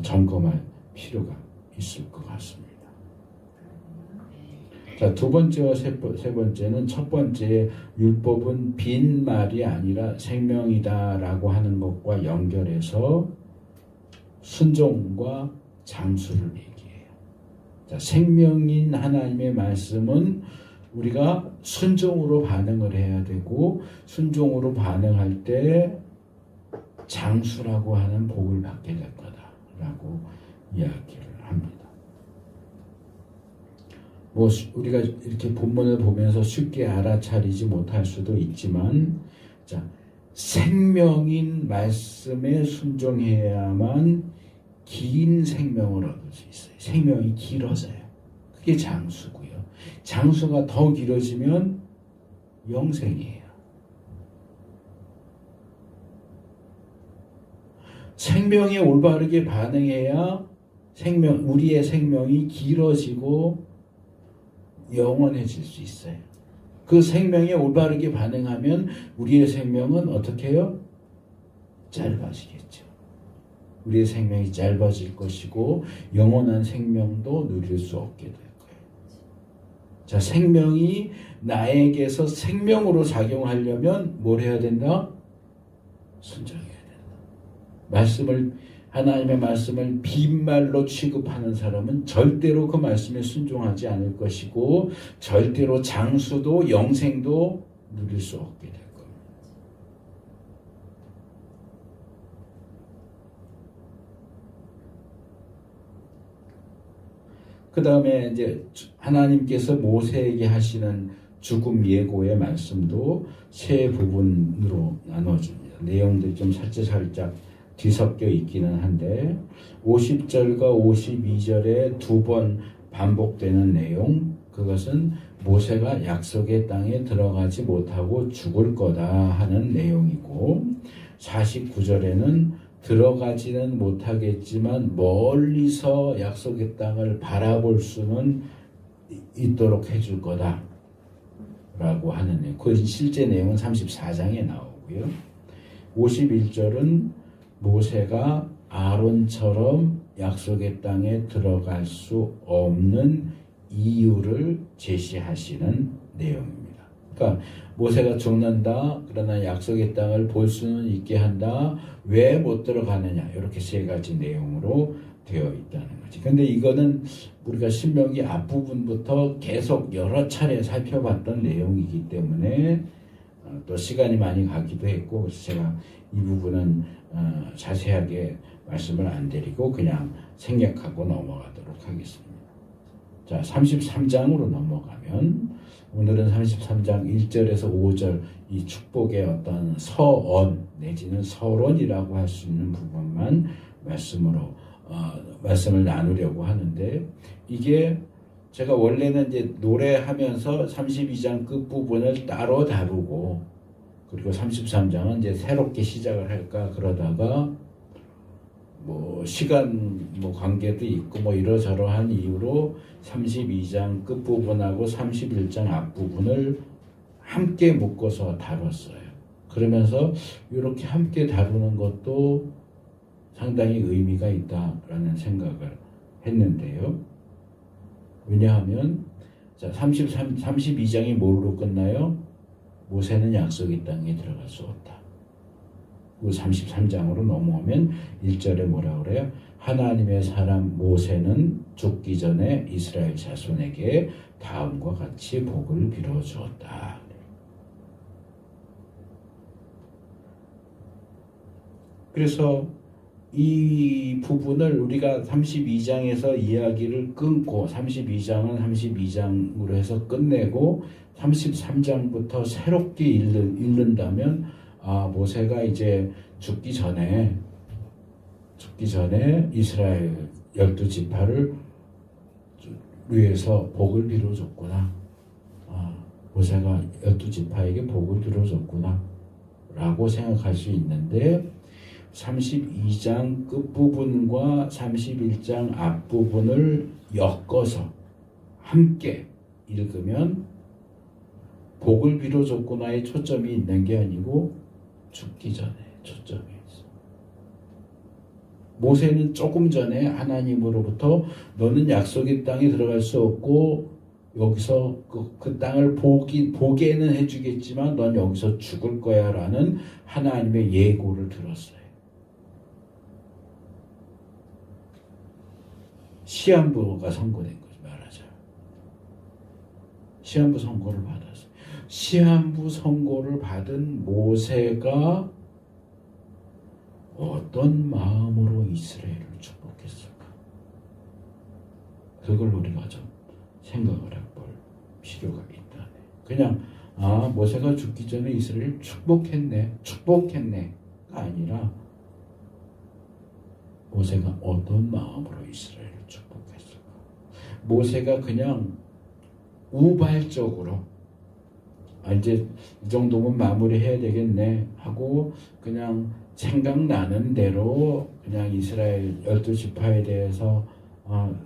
점검할 필요가 있을 것 같습니다. 자, 두 번째와 세 번째는, 첫 번째 율법은 빈말이 아니라 생명이다라고 하는 것과 연결해서 순종과 장수를 얘기해요. 자, 생명인 하나님의 말씀은 우리가 순종으로 반응을 해야 되고, 순종으로 반응할 때 장수라고 하는 복을 받게 될 거다라고 이야기를 합니다. 뭐 우리가 이렇게 본문을 보면서 쉽게 알아차리지 못할 수도 있지만, 자, 생명인 말씀에 순종해야만 긴 생명을 얻을 수 있어요. 생명이 길어져요. 그게 장수고요. 장수가 더 길어지면 영생이에요. 생명에 올바르게 반응해야 우리의 생명이 길어지고 영원해질 수 있어요. 그 생명에 올바르게 반응하면 우리의 생명은 어떻게 해요? 짧아지겠죠. 우리의 생명이 짧아질 것이고 영원한 생명도 누릴 수 없게 될 거예요. 자, 생명이 나에게서 생명으로 작용하려면 뭘 해야 된다? 순종해야 된다. 하나님의 말씀을 빈말로 취급하는 사람은 절대로 그 말씀에 순종하지 않을 것이고 절대로 장수도 영생도 누릴 수 없게 될 겁니다. 그 다음에 이제 하나님께서 모세에게 하시는 죽음 예고의 말씀도 세 부분으로 나눠줍니다. 내용들이 좀 살짝 뒤섞여 있기는 한데 50절과 52절에 두 번 반복되는 내용, 그것은 모세가 약속의 땅에 들어가지 못하고 죽을 거다 하는 내용이고, 49절에는 들어가지는 못하겠지만 멀리서 약속의 땅을 바라볼 수는 있도록 해줄 거다 라고 하는 내용. 그 실제 내용은 34장에 나오고요. 51절은 모세가 아론처럼 약속의 땅에 들어갈 수 없는 이유를 제시하시는 내용입니다. 그러니까 모세가 죽는다, 그러나 약속의 땅을 볼 수는 있게 한다, 왜 못 들어가느냐, 이렇게 세 가지 내용으로 되어 있다는 거지. 근데 이거는 우리가 신명기 앞부분부터 계속 여러 차례 살펴봤던 내용이기 때문에 또 시간이 많이 가기도 했고, 그래서 제가 이 부분은 자세하게 말씀을 안 드리고 그냥 생략하고 넘어가도록 하겠습니다. 자, 33장으로 넘어가면 오늘은 33장 1절에서 5절 이 축복의 어떤 서언 내지는 서론이라고 할 수 있는 부분만 말씀을 나누려고 하는데, 이게 제가 원래는 이제 노래하면서 32장 끝부분을 따로 다루고, 그리고 33장은 이제 새롭게 시작을 할까 그러다가 시간 관계도 있고 이러저러한 이유로 32장 끝부분하고 31장 앞부분을 함께 묶어서 다뤘어요. 그러면서 이렇게 함께 다루는 것도 상당히 의미가 있다라는 생각을 했는데요. 왜냐하면 32장이 뭘로 끝나요? 모세는 약속의 땅에 들어갈 수 없다. 33장으로 넘어오면 1절에 뭐라 그래요? 하나님의 사람 모세는 죽기 전에 이스라엘 자손에게 다음과 같이 복을 빌어 주었다. 그래서 이 부분을 우리가 32장에서 이야기를 끊고 32장은 32장으로 해서 끝내고 33장부터 새롭게 읽는다면 모세가 이제 죽기 전에 이스라엘 12지파를 위해서 복을 빌어줬구나. 모세가 12지파에게 복을 빌어줬구나 라고 생각할 수 있는데, 32장 끝부분과 31장 앞부분을 엮어서 함께 읽으면 복을 빌어줬구나의 초점이 있는 게 아니고 죽기 전에 초점이 있어. 모세는 조금 전에 하나님으로부터 너는 약속의 땅에 들어갈 수 없고 여기서 그 땅을 보게는 해주겠지만 넌 여기서 죽을 거야 라는 하나님의 예고를 들었어요. 시한부가 선고된 거지, 말하자면. 시한부 선고를 받았어요. 시한부 선고를 받은 모세가 어떤 마음으로 이스라엘을 축복했을까? 그걸 우리가 좀 생각을 해볼 필요가 있다네. 그냥 모세가 죽기 전에 이스라엘을 축복했네가 아니라 모세가 어떤 마음으로 이스라엘을 축복했을까? 모세가 그냥 우발적으로 이제 이 정도면 마무리해야 되겠네 하고 그냥 생각나는 대로 그냥 이스라엘 12지파에 대해서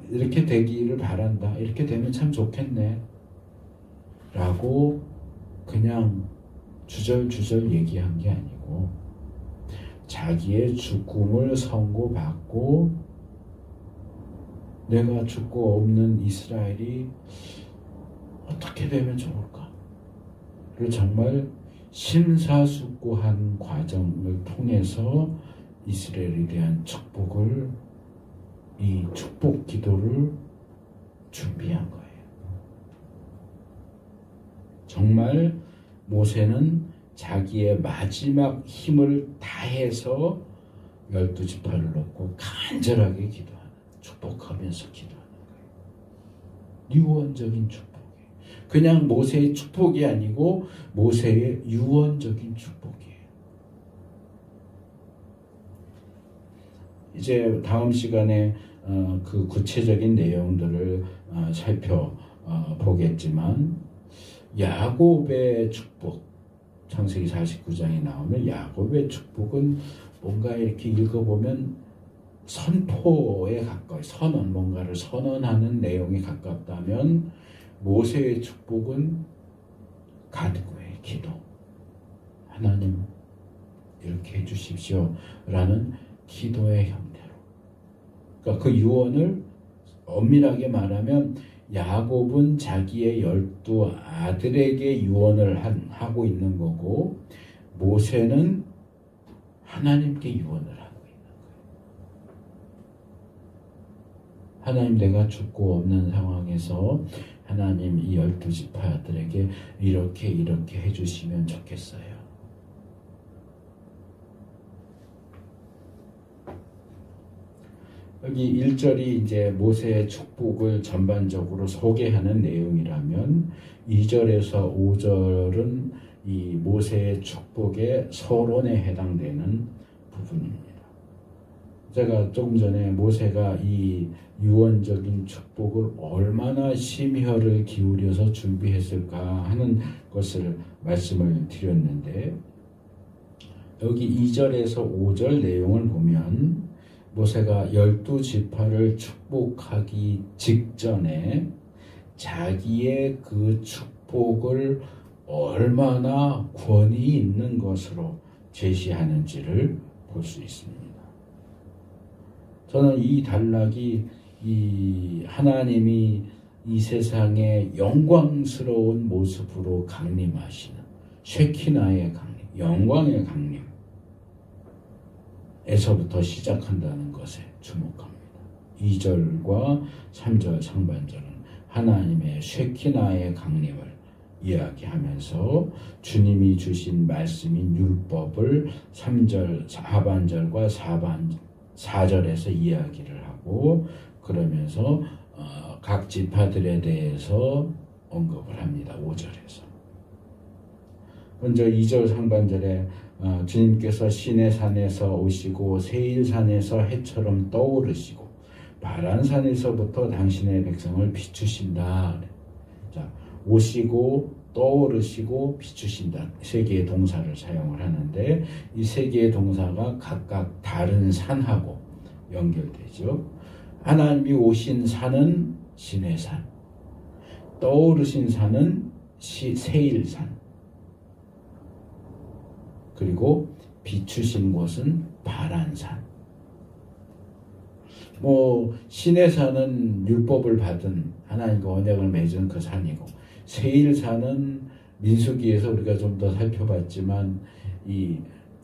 이렇게 되기를 바란다, 이렇게 되면 참 좋겠네 라고 그냥 주절주절 얘기한 게 아니고 자기의 죽음을 선고받고 내가 죽고 없는 이스라엘이 어떻게 되면 좋을까? 를 정말 심사숙고한 과정을 통해서 이스라엘에 대한 축복을, 이 축복 기도를 준비한 거예요. 정말 모세는 자기의 마지막 힘을 다해서 12지파를 놓고 간절하게 기도하는, 축복하면서 기도하는 거예요. 유언적인 축복이에요. 그냥 모세의 축복이 아니고 모세의 유언적인 축복이에요. 이제 다음 시간에 그 구체적인 내용들을 살펴보겠지만 야곱의 축복, 창세기 49장에 나오는 야곱의 축복은 뭔가 이렇게 읽어보면 선포에 가까이 뭔가를 선언하는 내용에 가깝다면 모세의 축복은 간구의 기도, 하나님 이렇게 해주십시오 라는 기도의 형태로, 그러니까 그 유언을 엄밀하게 말하면 야곱은 자기의 12 아들에게 유언을 하고 있는 거고, 모세는 하나님께 유언을 하고 있는 거예요. 하나님, 내가 죽고 없는 상황에서 하나님 이 12지파들에게 이렇게 해주시면 좋겠어요. 여기 1절이 이제 모세의 축복을 전반적으로 소개하는 내용이라면 2절에서 5절은 이 모세의 축복의 서론에 해당되는 부분입니다. 제가 조금 전에 모세가 이 유언적인 축복을 얼마나 심혈을 기울여서 준비했을까 하는 것을 말씀을 드렸는데, 여기 2절에서 5절 내용을 보면 모세가 12지파를 축복하기 직전에 자기의 그 축복을 얼마나 권위 있는 것으로 제시하는지를 볼 수 있습니다. 저는 이 단락이 이 하나님이 이 세상에 영광스러운 모습으로 강림하시는 쉐키나의 강림, 영광의 강림 에서부터 시작한다는 것에 주목합니다. 2절과 3절 상반절은 하나님의 쉐키나의 강림을 이야기하면서 주님이 주신 말씀인 율법을 3절 하반절과 4절에서 이야기를 하고, 그러면서 각 지파들에 대해서 언급을 합니다. 5절에서. 먼저 2절 상반절에 주님께서 시내산에서 오시고 세일산에서 해처럼 떠오르시고 바란산에서부터 당신의 백성을 비추신다. 자, 오시고 떠오르시고 비추신다, 세 개의 동사를 사용을 하는데 이 세 개의 동사가 각각 다른 산하고 연결되죠. 하나님이 오신 산은 시내산, 떠오르신 산은 세일산, 그리고 비추신 곳은 바란산. 시내산은 율법을 받은 하나님과 언약을 맺은 그 산이고, 세일산은 민수기에서 우리가 좀 더 살펴봤지만 이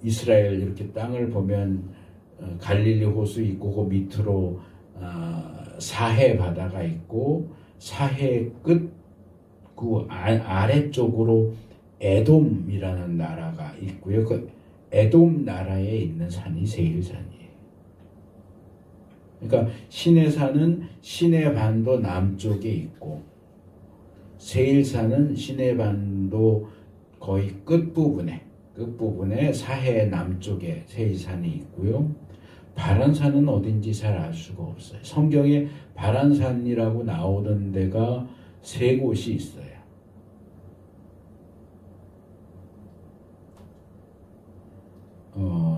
이스라엘 이렇게 땅을 보면 갈릴리 호수 있고 그 밑으로 사해 바다가 있고 사해 끝 그 아래쪽으로 에돔이라는 나라가 있고요. 그 에돔 나라에 있는 산이 세일산이에요. 그러니까 시내산은 시내반도 남쪽에 있고 세일산은 시내반도 거의 끝부분에 사해 남쪽에 세일산이 있고요. 바란산은 어딘지 잘 알 수가 없어요. 성경에 바란산이라고 나오는 데가 3곳이 있어요.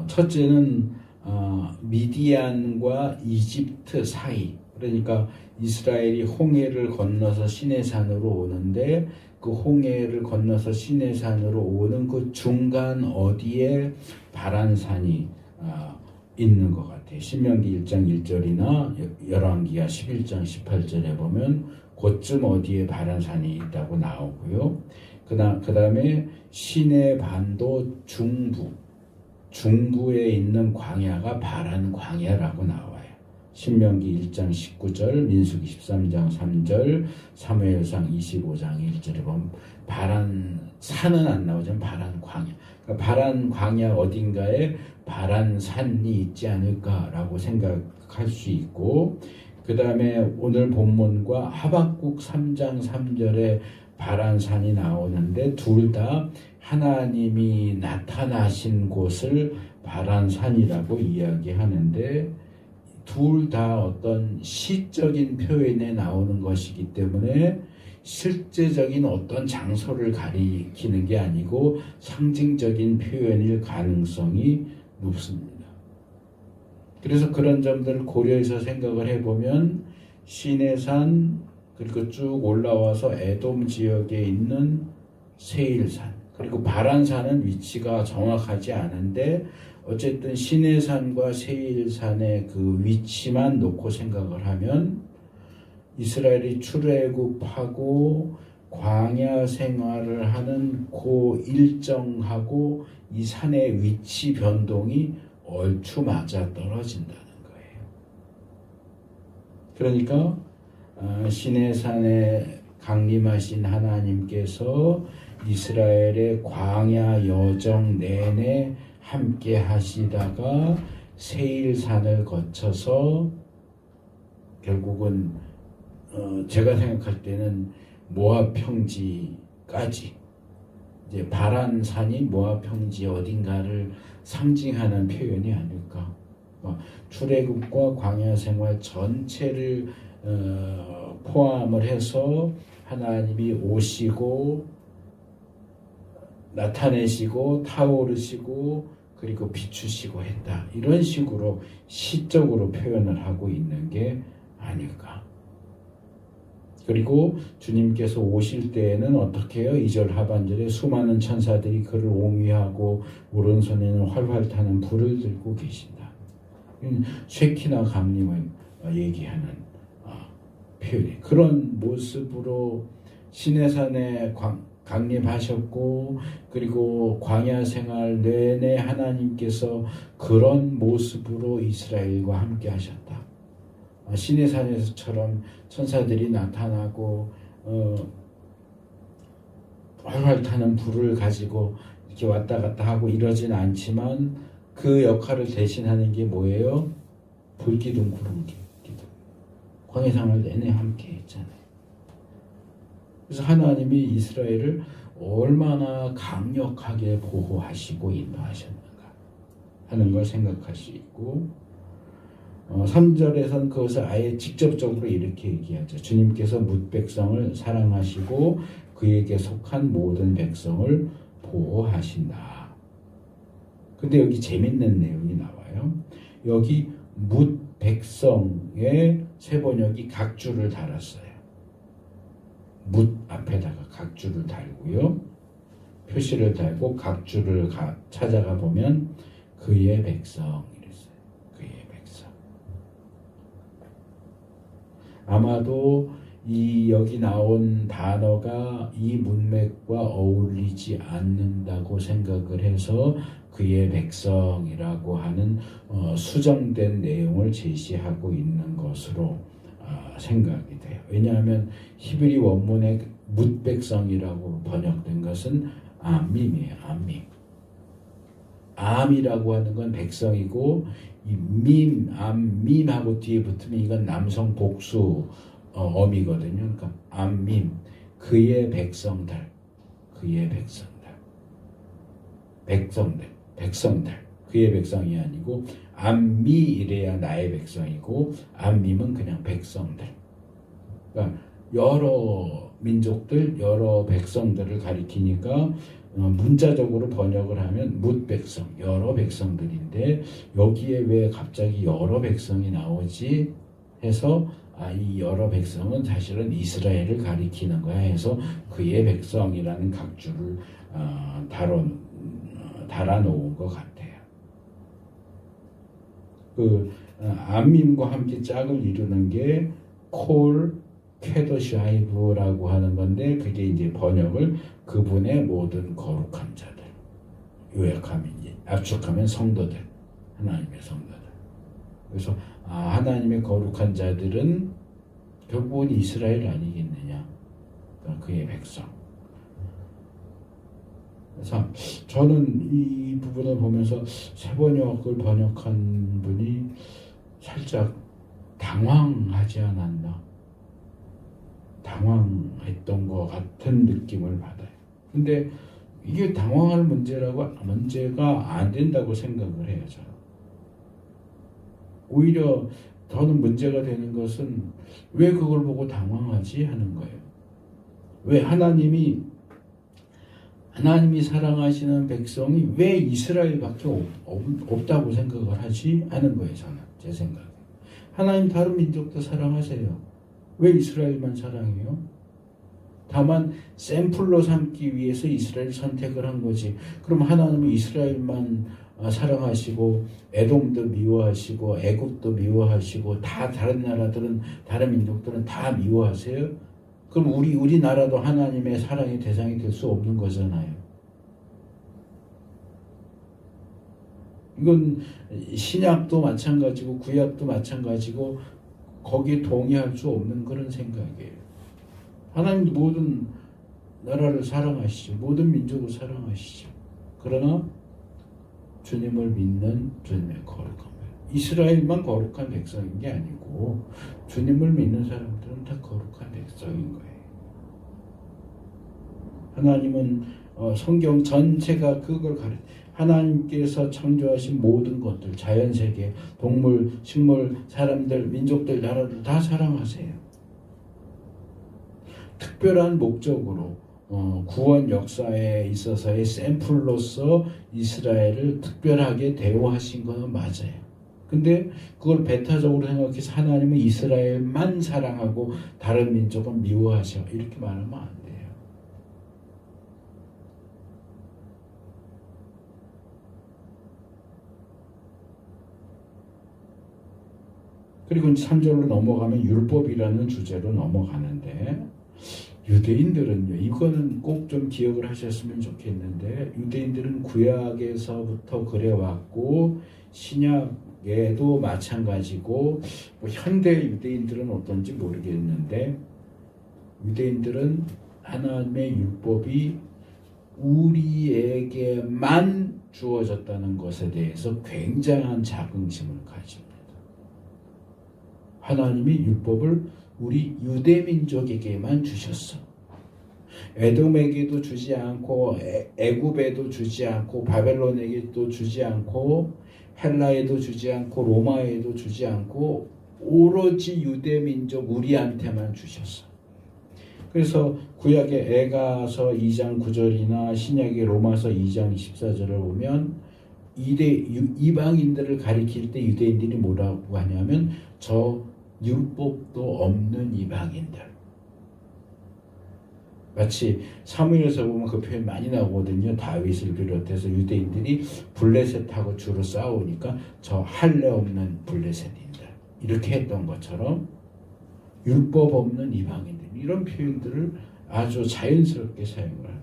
첫째는 미디안과 이집트 사이, 그러니까 이스라엘이 홍해를 건너서 시내산으로 오는데 그 홍해를 건너서 시내산으로 오는 그 중간 어디에 바란산이 있는 것 같아요. 신명기 1장 1절이나 열왕기하 11장 18절에 보면 그쯤 어디에 바란산이 있다고 나오고요. 그 다음에 시내반도 중부에 있는 광야가 바란 광야라고 나와요. 신명기 1장 19절, 민수기 13장 3절, 사무엘상 25장 1절에 보면 바란산은 안 나오지만 바란 광야. 그러니까 바란 광야 어딘가에 바란산이 있지 않을까라고 생각할 수 있고, 그 다음에 오늘 본문과 하박국 3장 3절에 바란산이 나오는데 둘 다 하나님이 나타나신 곳을 바란산이라고 이야기하는데 둘 다 어떤 시적인 표현에 나오는 것이기 때문에 실제적인 어떤 장소를 가리키는 게 아니고 상징적인 표현일 가능성이 높습니다. 그래서 그런 점들을 고려해서 생각을 해보면 시내산 그리고 쭉 올라와서 에돔 지역에 있는 세일산 그리고 바란산은 위치가 정확하지 않은데 어쨌든 시내산과 세일산의 그 위치만 놓고 생각을 하면 이스라엘이 출애굽하고 광야 생활을 하는 그 일정하고 이 산의 위치 변동이 얼추 맞아 떨어진다는 거예요. 그러니까 시내산에 강림하신 하나님께서 이스라엘의 광야 여정 내내 함께 하시다가 세일산을 거쳐서 결국은 제가 생각할 때는 모압 평지까지 이제 바란산이 모압 평지 어딘가를 상징하는 표현이 아닐까. 출애굽과 광야 생활 전체를 포함을 해서 하나님이 오시고 나타내시고 타오르시고 그리고 비추시고 했다. 이런 식으로 시적으로 표현을 하고 있는 게 아닐까. 그리고 주님께서 오실 때에는 어떻게 해요? 2절 하반절에 수많은 천사들이 그를 옹위하고 오른손에는 활활 타는 불을 들고 계신다. 쉐키나 강림을 얘기하는 표현이 그런 모습으로 시내산에 강림하셨고 그리고 광야 생활 내내 하나님께서 그런 모습으로 이스라엘과 함께 하셨다. 시내산에서처럼 천사들이 나타나고 활활 타는 불을 가지고 이렇게 왔다 갔다 하고 이러진 않지만 그 역할을 대신하는 게 뭐예요? 불기둥 구름기둥. 광야 생활 내내 함께 했잖아요. 그래서 하나님이 이스라엘을 얼마나 강력하게 보호하시고 인도하셨는가 하는 걸 생각할 수 있고 3절에서는 그것을 아예 직접적으로 이렇게 얘기하죠. 주님께서 뭇 백성을 사랑하시고 그에게 속한 모든 백성을 보호하신다. 근데 여기 재밌는 내용이 나와요. 여기 뭇 백성의 세번역이 각주를 달았어요. 뭇 앞에다가 각주를 달고요. 표시를 달고 각주를 찾아가 보면 그의 백성 이랬어요. 그의 백성. 아마도 이 여기 나온 단어가 이 문맥과 어울리지 않는다고 생각을 해서 그의 백성이라고 하는 수정된 내용을 제시하고 있는 것으로 생각이 돼요. 왜냐하면 히브리 원문의 뭇 백성이라고 번역된 것은 암밈이에요. 암밈. 암이라고 하는 건 백성이고 이 암밈하고 뒤에 붙으면 이건 남성 복수 어미거든요. 그러니까 암밈, 그의 백성들, 그의 백성들, 그의 백성이 아니고 암미 이래야 나의 백성이고 암밈은 그냥 백성들. 그러니까 여러 민족들, 여러 백성들을 가리키니까 문자적으로 번역을 하면 뭇 백성, 여러 백성들인데 여기에 왜 갑자기 여러 백성이 나오지 해서 이 여러 백성은 사실은 이스라엘을 가리키는 거야 해서 그의 백성이라는 각주를 달아놓은 것 같아요. 그 암밈과 함께 짝을 이루는 게 콜 쾌도샤이브라고 하는 건데 그게 이제 번역을 그분의 모든 거룩한 자들, 요약하면 압축하면 성도들, 하나님의 성도들. 그래서 하나님의 거룩한 자들은 결국은 이스라엘 아니겠느냐, 그러니까 그의 백성. 그래서 저는 이 부분을 보면서 세번역을 번역한 분이 살짝 당황하지 않았나, 당황했던 것 같은 느낌을 받아요. 근데 이게 당황할 문제가 안 된다고 생각을 해요. 저는. 오히려 더는 문제가 되는 것은 왜 그걸 보고 당황하지 하는 거예요. 왜 하나님이 사랑하시는 백성이 왜 이스라엘밖에 없다고 생각을 하지 하는 거예요. 저는 제 생각에. 하나님 다른 민족도 사랑하세요. 왜 이스라엘만 사랑해요? 다만 샘플로 삼기 위해서 이스라엘 선택을 한 거지. 그럼 하나님은 이스라엘만 사랑하시고 에돔도 미워하시고 애굽도 미워하시고 다 다른 나라들은 다른 민족들은 다 미워하세요? 그럼 우리나라도 하나님의 사랑의 대상이 될 수 없는 거잖아요. 이건 신약도 마찬가지고 구약도 마찬가지고 거기에 동의할 수 없는 그런 생각이에요. 하나님 모든 나라를 사랑하시죠. 모든 민족을 사랑하시죠. 그러나 주님을 믿는 주님의 거룩한 거예요. 이스라엘만 거룩한 백성인 게 아니고 주님을 믿는 사람들은 다 거룩한 백성인 거예요. 하나님은 성경 전체가 그걸 가르쳐요. 하나님께서 창조하신 모든 것들, 자연세계, 동물, 식물, 사람들, 민족들, 나라들 다 사랑하세요. 특별한 목적으로 구원 역사에 있어서의 샘플로서 이스라엘을 특별하게 대우하신 것은 맞아요. 근데 그걸 배타적으로 생각해서 하나님은 이스라엘만 사랑하고 다른 민족은 미워하셔 이렇게 말하면 안 돼요. 그리고 3절로 넘어가면 율법이라는 주제로 넘어가는데 유대인들은요, 이거는 꼭 좀 기억을 하셨으면 좋겠는데 유대인들은 구약에서부터 그래왔고 신약에도 마찬가지고 뭐 현대 유대인들은 어떤지 모르겠는데 유대인들은 하나님의 율법이 우리에게만 주어졌다는 것에 대해서 굉장한 자긍심을 가집니다. 하나님이 율법을 우리 유대민족에게만 주셨어. 에돔에게도 주지 않고 애굽에도 주지 않고 바벨론에게도 주지 않고 헬라에도 주지 않고 로마에도 주지 않고 오로지 유대민족 우리한테만 주셨어. 그래서 구약의 에가서 2장 9절이나 신약의 로마서 2장 14절을 보면 이방인들을 가리킬 때 유대인들이 뭐라고 하냐면 저 율법도 없는 이방인들. 마치 사무엘에서 보면 그 표현 많이 나오거든요. 다윗을 비롯해서 유대인들이 블레셋하고 주로 싸우니까 저 할례 없는 블레셋인들 이렇게 했던 것처럼 율법 없는 이방인들 이런 표현들을 아주 자연스럽게 사용을 합니다.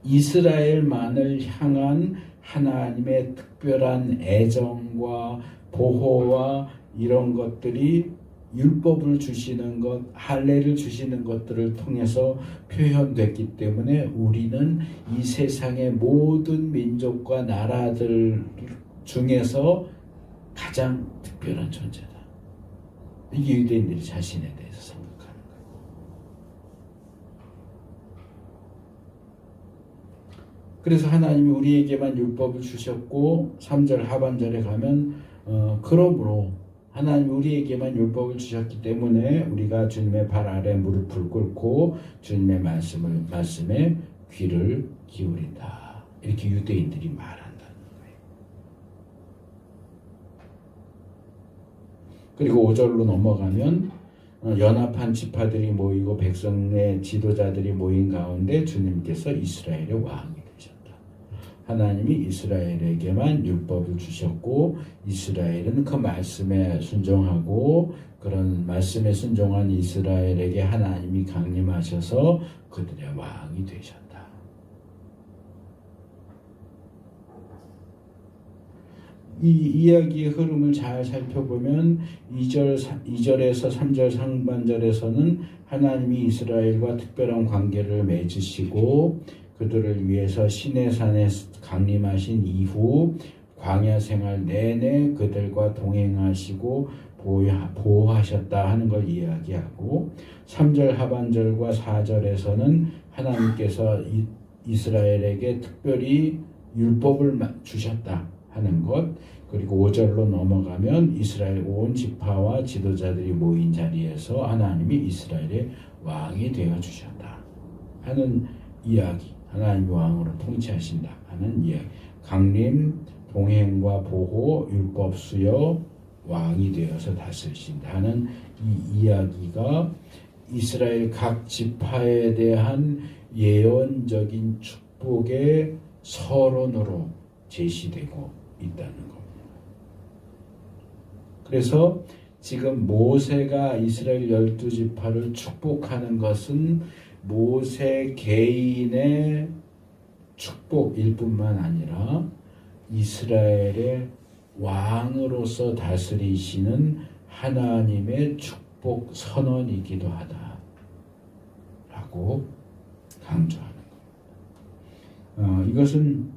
이스라엘만을 향한 하나님의 특별한 애정과 보호와 이런 것들이 율법을 주시는 것, 할례를 주시는 것들을 통해서 표현됐기 때문에 우리는 이 세상의 모든 민족과 나라들 중에서 가장 특별한 존재다. 이게 유대인들이 자신에 대해서 생각하는 거예요. 그래서 하나님이 우리에게만 율법을 주셨고 3절 하반절에 가면 그러므로 하나님 우리에게만 율법을 주셨기 때문에 우리가 주님의 발 아래 무릎을 꿇고 주님의 말씀에 귀를 기울인다. 이렇게 유대인들이 말한다는 거예요. 그리고 5절로 넘어가면 연합한 지파들이 모이고 백성의 지도자들이 모인 가운데 주님께서 이스라엘의 왕이 되셨다. 하나님이 이스라엘에게만 율법을 주셨고 이스라엘은 그 말씀에 순종하고 그런 말씀에 순종한 이스라엘에게 하나님이 강림하셔서 그들의 왕이 되셨다. 이 이야기의 흐름을 잘 살펴보면 2절에서 3절 상반절에서는 하나님이 이스라엘과 특별한 관계를 맺으시고 그들을 위해서 시내산에 강림하신 이후 광야 생활 내내 그들과 동행하시고 보호하셨다 하는 걸 이야기하고 3절 하반절과 4절에서는 하나님께서 이스라엘에게 특별히 율법을 주셨다. 하는 것, 그리고 5절로 넘어가면 이스라엘 온 지파와 지도자들이 모인 자리에서 하나님이 이스라엘의 왕이 되어 주셨다 하는 이야기, 하나님이 왕으로 통치하신다 하는 이야기, 강림, 동행과 보호, 율법 수여, 왕이 되어서 다스리신다 하는 이 이야기가 이스라엘 각 지파에 대한 예언적인 축복의 서론으로 제시되고 있다는 겁니다. 그래서 지금 모세가 이스라엘 12지파를 축복하는 것은 모세 개인의 축복일 뿐만 아니라 이스라엘의 왕으로서 다스리시는 하나님의 축복 선언이기도 하다라고 강조하는 겁니다. 이것은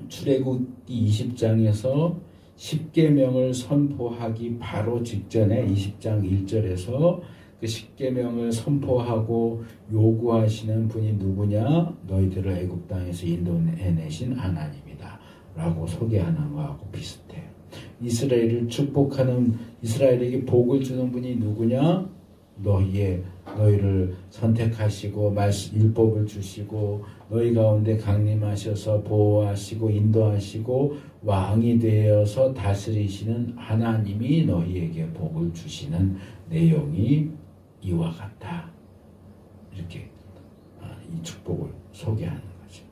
출애굽기 20장에서 10계명을 선포하기 바로 직전에 20장 1절에서 그 10계명을 선포하고 요구하시는 분이 누구냐? 너희들을 애굽 땅에서 인도해내신 하나님이다 라고 소개하는 것하고 비슷해요. 이스라엘을 축복하는, 이스라엘에게 복을 주는 분이 누구냐? 너희를 선택하시고 율법을 주시고 너희 가운데 강림하셔서 보호하시고 인도하시고 왕이 되어서 다스리시는 하나님이 너희에게 복을 주시는 내용이 이와 같다. 이렇게 이 축복을 소개하는 거죠.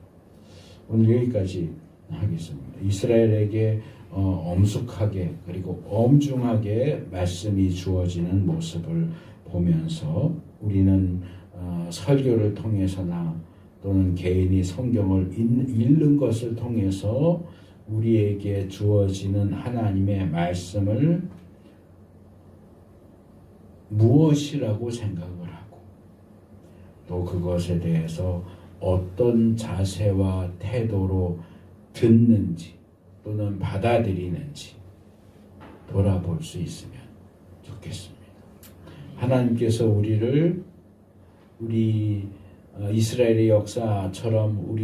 오늘 여기까지 하겠습니다. 이스라엘에게 엄숙하게 그리고 엄중하게 말씀이 주어지는 모습을 보면서 우리는 설교를 통해서나 또는 개인이 성경을 읽는 것을 통해서 우리에게 주어지는 하나님의 말씀을 무엇이라고 생각을 하고 또 그것에 대해서 어떤 자세와 태도로 듣는지 또는 받아들이는지 돌아볼 수 있으면 좋겠습니다. 하나님께서 우리 이스라엘의 역사처럼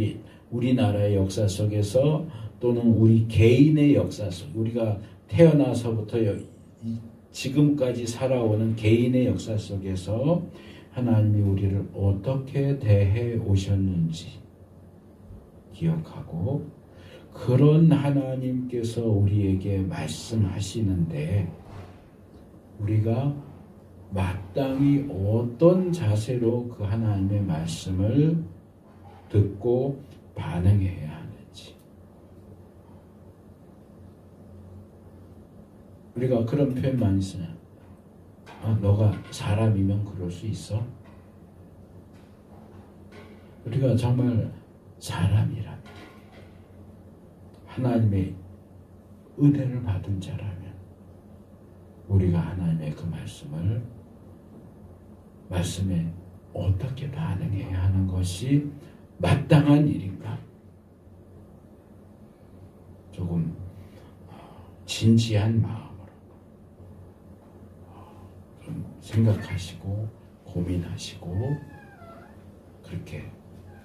우리나라의 역사 속에서 또는 우리 개인의 역사 속, 우리가 태어나서부터 지금까지 살아오는 개인의 역사 속에서 하나님이 우리를 어떻게 대해 오셨는지 기억하고 그런 하나님께서 우리에게 말씀하시는데 우리가 마땅히 어떤 자세로 그 하나님의 말씀을 듣고 반응해야 하는지, 우리가 그런 표현 많이 쓰냐? 너가 사람이면 그럴 수 있어? 우리가 정말 사람이라면 하나님의 은혜를 받은 자라면 우리가 하나님의 그 말씀에 어떻게 반응해야 하는 것이 마땅한 일인가? 조금 진지한 마음으로 좀 생각하시고 고민하시고 그렇게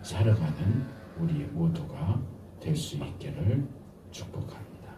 살아가는 우리 모두가 될 수 있기를 축복합니다.